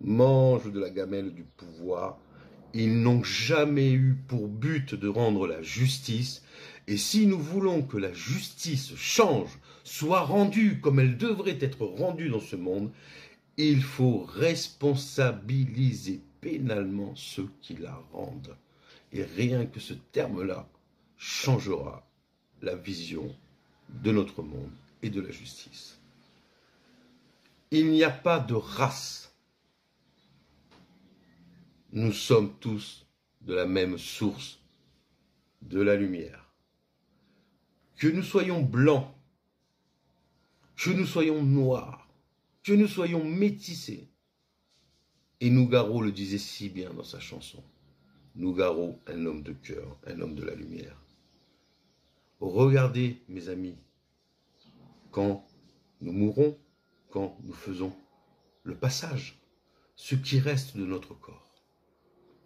Mangent de la gamelle du pouvoir. Ils n'ont jamais eu pour but de rendre la justice. Et si nous voulons que la justice change, soit rendue comme elle devrait être rendue dans ce monde, il faut responsabiliser pénalement ceux qui la rendent. Et rien que ce terme-là changera la vision de notre monde et de la justice. Il n'y a pas de race. Nous sommes tous de la même source, de la lumière. Que nous soyons blancs, que nous soyons noirs, que nous soyons métissés. Et Nougaro le disait si bien dans sa chanson. Nougaro, un homme de cœur, un homme de la lumière. Regardez, mes amis, quand nous mourrons, quand nous faisons le passage, ce qui reste de notre corps.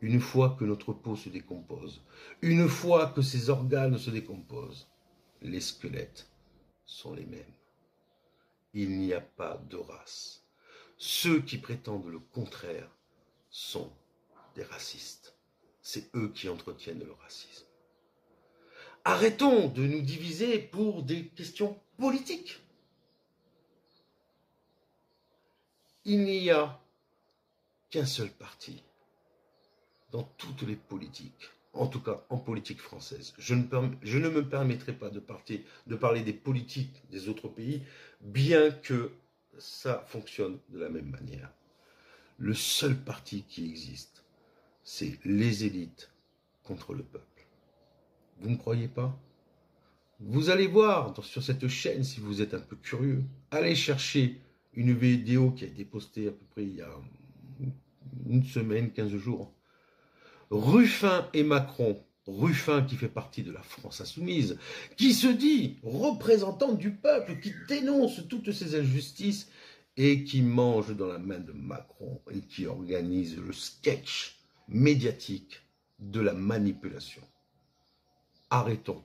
Une fois que notre peau se décompose, une fois que ses organes se décomposent, les squelettes sont les mêmes. Il n'y a pas de race. Ceux qui prétendent le contraire sont des racistes. C'est eux qui entretiennent le racisme. Arrêtons de nous diviser pour des questions politiques. Il n'y a qu'un seul parti dans toutes les politiques, en tout cas en politique française. Je ne me permettrai pas de parler des politiques des autres pays, bien que ça fonctionne de la même manière. Le seul parti qui existe, c'est les élites contre le peuple. Vous ne croyez pas? Vous allez voir sur cette chaîne, si vous êtes un peu curieux, allez chercher une vidéo qui a été postée à peu près il y a une semaine, 15 jours. Ruffin et Macron, Ruffin qui fait partie de la France insoumise, qui se dit représentant du peuple, qui dénonce toutes ces injustices et qui mange dans la main de Macron et qui organise le sketch médiatique de la manipulation. Arrêtons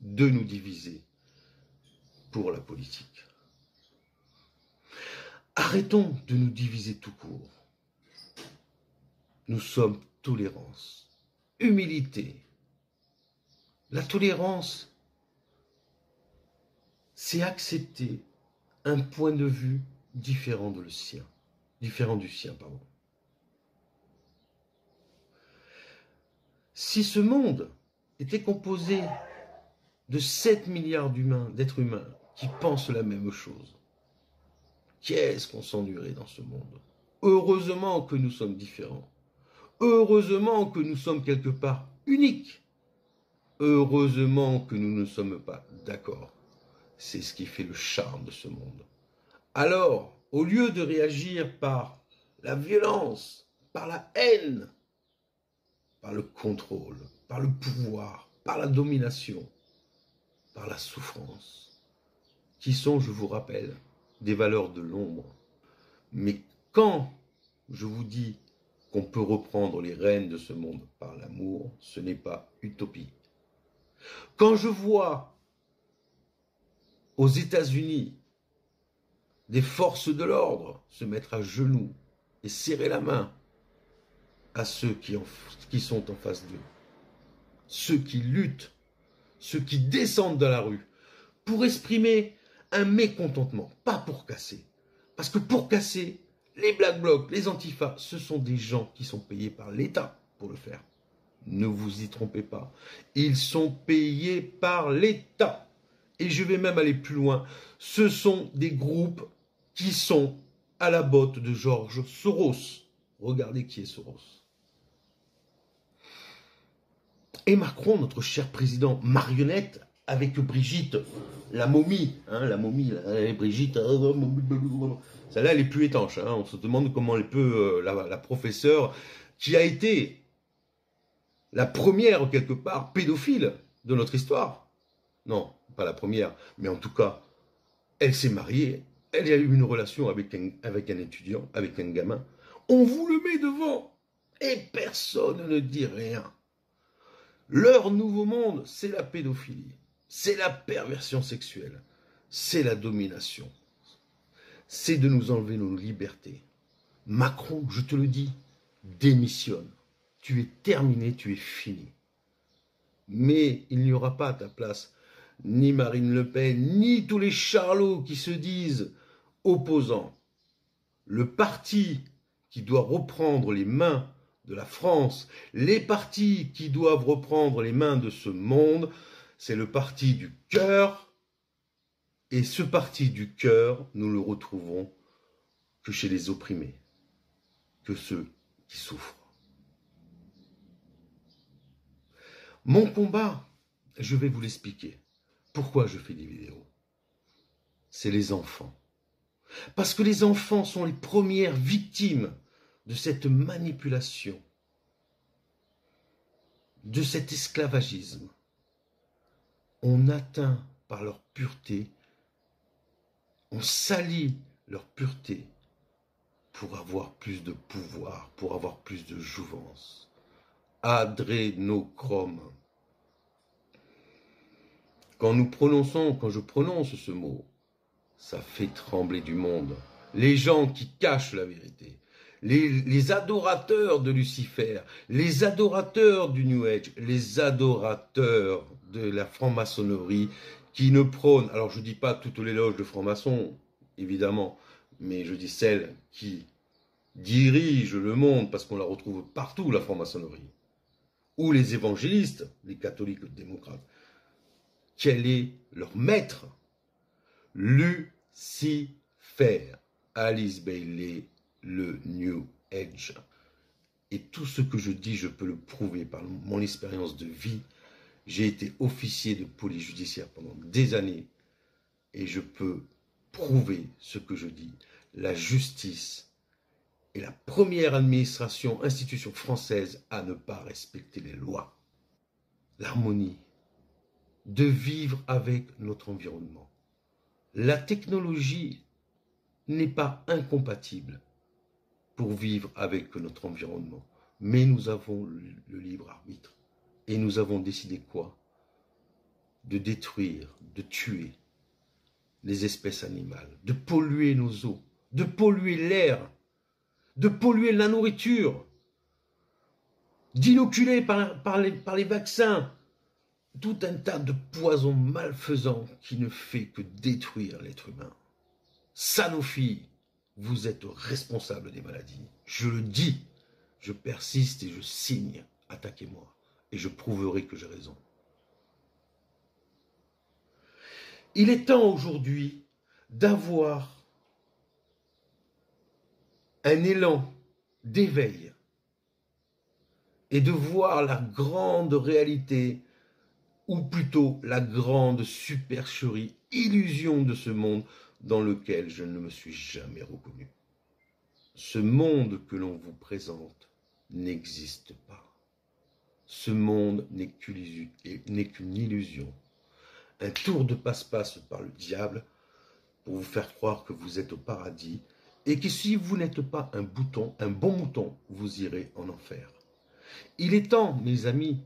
de nous diviser pour la politique. Arrêtons de nous diviser tout court. Nous sommes tolérance, humilité. La tolérance, c'est accepter un point de vue différent du sien, pardon. Si ce monde était composé de 7 milliards d'êtres humains qui pensent la même chose, qu'est-ce qu'on s'ennuierait dans ce monde? Heureusement que nous sommes différents. Heureusement que nous sommes quelque part uniques. Heureusement que nous ne sommes pas d'accord. C'est ce qui fait le charme de ce monde. Alors, au lieu de réagir par la violence, par la haine, par le contrôle, par le pouvoir, par la domination, par la souffrance, qui sont, je vous rappelle, des valeurs de l'ombre. Mais quand je vous dis qu'on peut reprendre les rênes de ce monde par l'amour, ce n'est pas utopie. Quand je vois aux États-Unis des forces de l'ordre se mettre à genoux et serrer la main à ceux qui sont en face d'eux, ceux qui luttent, ceux qui descendent dans la rue pour exprimer un mécontentement, pas pour casser. Parce que pour casser, les Black Blocs, les Antifas, ce sont des gens qui sont payés par l'État pour le faire. Ne vous y trompez pas. Ils sont payés par l'État. Et je vais même aller plus loin. Ce sont des groupes qui sont à la botte de George Soros. Regardez qui est Soros. Et Macron, notre cher président marionnette, avec Brigitte, la momie, hein, Brigitte, celle-là, elle est plus étanche. Hein, on se demande comment elle peut, la professeure, qui a été la première, quelque part, pédophile de notre histoire. Non, pas la première, mais en tout cas, elle s'est mariée, elle a eu une relation avec un étudiant, avec un gamin. On vous le met devant et personne ne dit rien. Leur nouveau monde, c'est la pédophilie, c'est la perversion sexuelle, c'est la domination, c'est de nous enlever nos libertés. Macron, je te le dis, démissionne. Tu es terminé, tu es fini. Mais il n'y aura pas à ta place ni Marine Le Pen, ni tous les charlots qui se disent opposants. Le parti qui doit reprendre les mains de la France, les partis qui doivent reprendre les mains de ce monde, c'est le parti du cœur. Et ce parti du cœur, nous le retrouvons que chez les opprimés, que ceux qui souffrent. Mon combat, je vais vous l'expliquer. Pourquoi je fais des vidéos? C'est les enfants. Parce que les enfants sont les premières victimes de cette manipulation, de cet esclavagisme. On atteint par leur pureté, on salit leur pureté pour avoir plus de pouvoir, pour avoir plus de jouvence. Adrénochrome. Quand je prononce ce mot, ça fait trembler du monde. Les gens qui cachent la vérité, les adorateurs de Lucifer, les adorateurs du New Age, les adorateurs de la franc-maçonnerie qui ne prônent, alors je ne dis pas toutes les loges de francs-maçons, évidemment, mais je dis celles qui dirigent le monde, parce qu'on la retrouve partout, la franc-maçonnerie, ou les évangélistes, les catholiques démocrates. Quel est leur maître? Lucifer, Alice Bailey, le New Age. Et tout ce que je dis, je peux le prouver par mon expérience de vie. J'ai été officier de police judiciaire pendant des années et je peux prouver ce que je dis. La justice est la première institution française à ne pas respecter les lois. L'harmonie, de vivre avec notre environnement. La technologie n'est pas incompatible pour vivre avec notre environnement. Mais nous avons le libre arbitre. Et nous avons décidé quoi? De détruire, de tuer les espèces animales, de polluer nos eaux, de polluer l'air, de polluer la nourriture, d'inoculer par les vaccins tout un tas de poisons malfaisants qui ne fait que détruire l'être humain. Sanofi, vous êtes responsable des maladies. Je le dis, je persiste et je signe. Attaquez-moi et je prouverai que j'ai raison. Il est temps aujourd'hui d'avoir un élan d'éveil et de voir la grande réalité, ou plutôt la grande supercherie, illusion de ce monde dans lequel je ne me suis jamais reconnu. Ce monde que l'on vous présente n'existe pas. Ce monde n'est qu'une illusion, un tour de passe-passe par le diable pour vous faire croire que vous êtes au paradis et que si vous n'êtes pas un bon mouton, vous irez en enfer. Il est temps, mes amis,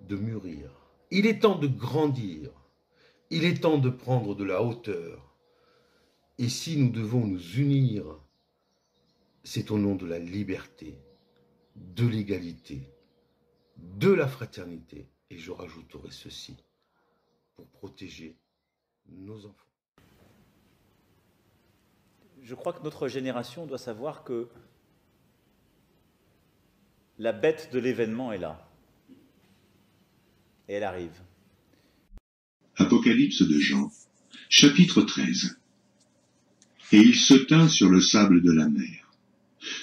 de mûrir. Il est temps de grandir. Il est temps de prendre de la hauteur. Et si nous devons nous unir, c'est au nom de la liberté, de l'égalité, de la fraternité. Et je rajouterai ceci, pour protéger nos enfants. Je crois que notre génération doit savoir que la bête de l'événement est là. Et elle arrive. Apocalypse de Jean, chapitre 13. Et il se tint sur le sable de la mer.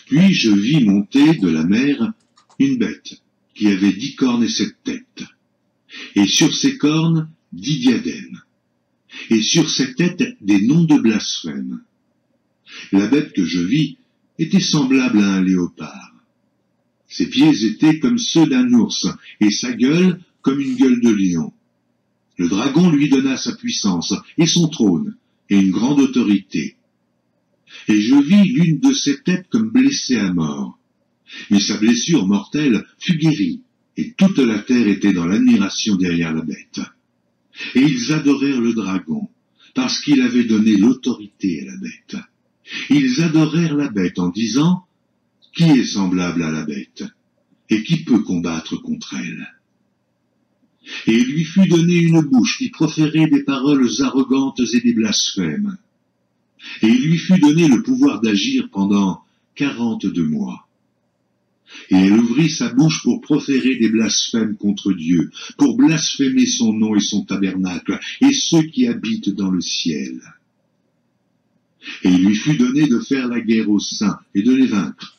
Puis je vis monter de la mer une bête qui avait 10 cornes et 7 têtes. Et sur ses cornes 10 diadèmes. Et sur ses têtes des noms de blasphème. La bête que je vis était semblable à un léopard. Ses pieds étaient comme ceux d'un ours, et sa gueule comme une gueule de lion. Le dragon lui donna sa puissance, et son trône, et une grande autorité. Et je vis l'une de ses têtes comme blessée à mort. Mais sa blessure mortelle fut guérie, et toute la terre était dans l'admiration derrière la bête. Et ils adorèrent le dragon, parce qu'il avait donné l'autorité à la bête. Ils adorèrent la bête en disant « Qui est semblable à la bête? Et qui peut combattre contre elle ?» Et il lui fut donné une bouche qui proférait des paroles arrogantes et des blasphèmes. Et il lui fut donné le pouvoir d'agir pendant 42 mois. Et elle ouvrit sa bouche pour proférer des blasphèmes contre Dieu, pour blasphémer son nom et son tabernacle, et ceux qui habitent dans le ciel. Et il lui fut donné de faire la guerre aux saints et de les vaincre.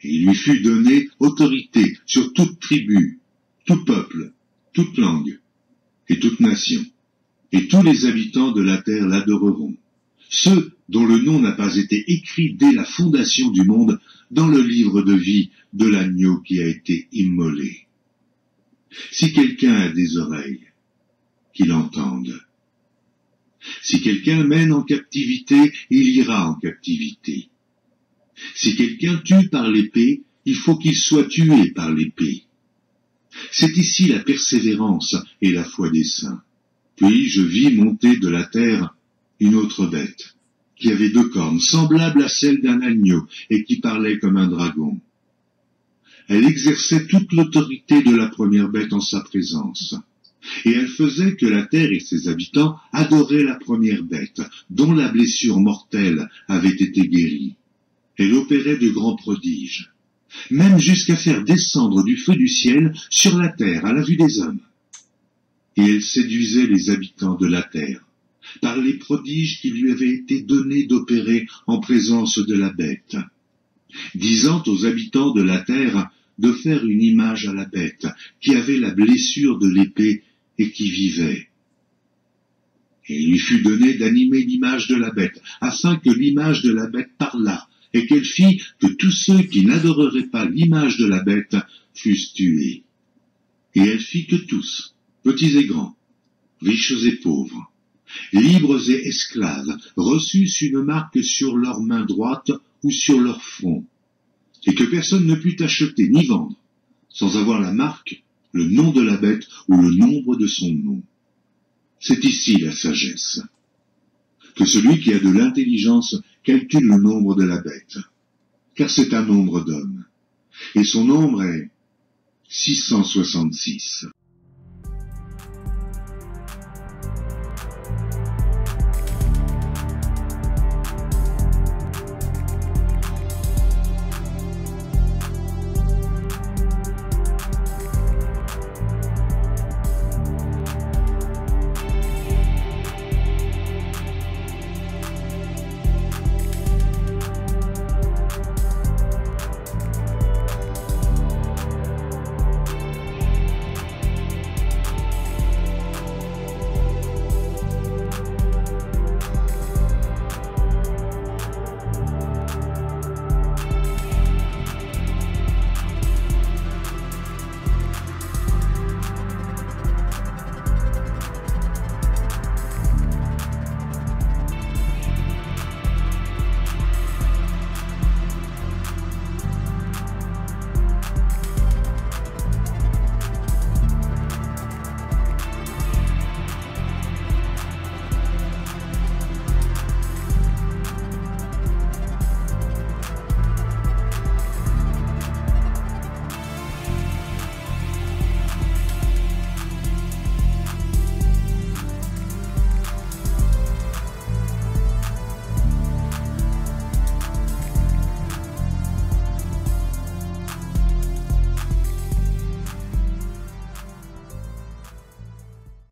Et il lui fut donné autorité sur toute tribu, tout peuple, toute langue et toute nation. Et tous les habitants de la terre l'adoreront. Ceux dont le nom n'a pas été écrit dès la fondation du monde dans le livre de vie de l'agneau qui a été immolé. Si quelqu'un a des oreilles, qu'il entende. Si quelqu'un mène en captivité, il ira en captivité. Si quelqu'un tue par l'épée, il faut qu'il soit tué par l'épée. C'est ici la persévérance et la foi des saints. Puis je vis monter de la terre une autre bête, qui avait 2 cornes, semblables à celles d'un agneau, et qui parlait comme un dragon. Elle exerçait toute l'autorité de la première bête en sa présence. Et elle faisait que la terre et ses habitants adoraient la première bête, dont la blessure mortelle avait été guérie. Elle opérait de grands prodiges, même jusqu'à faire descendre du feu du ciel sur la terre à la vue des hommes. Et elle séduisait les habitants de la terre, par les prodiges qui lui avaient été donnés d'opérer en présence de la bête, disant aux habitants de la terre de faire une image à la bête, qui avait la blessure de l'épée et qui vivait. Et il lui fut donné d'animer l'image de la bête, afin que l'image de la bête parlât, et qu'elle fit que tous ceux qui n'adoreraient pas l'image de la bête fussent tués. Et elle fit que tous, petits et grands, riches et pauvres, libres et esclaves, reçussent une marque sur leur main droite ou sur leur front, et que personne ne put acheter ni vendre, sans avoir la marque, le nom de la bête ou le nombre de son nom. C'est ici la sagesse. Que celui qui a de l'intelligence calcule le nombre de la bête, car c'est un nombre d'hommes, et son nombre est 666.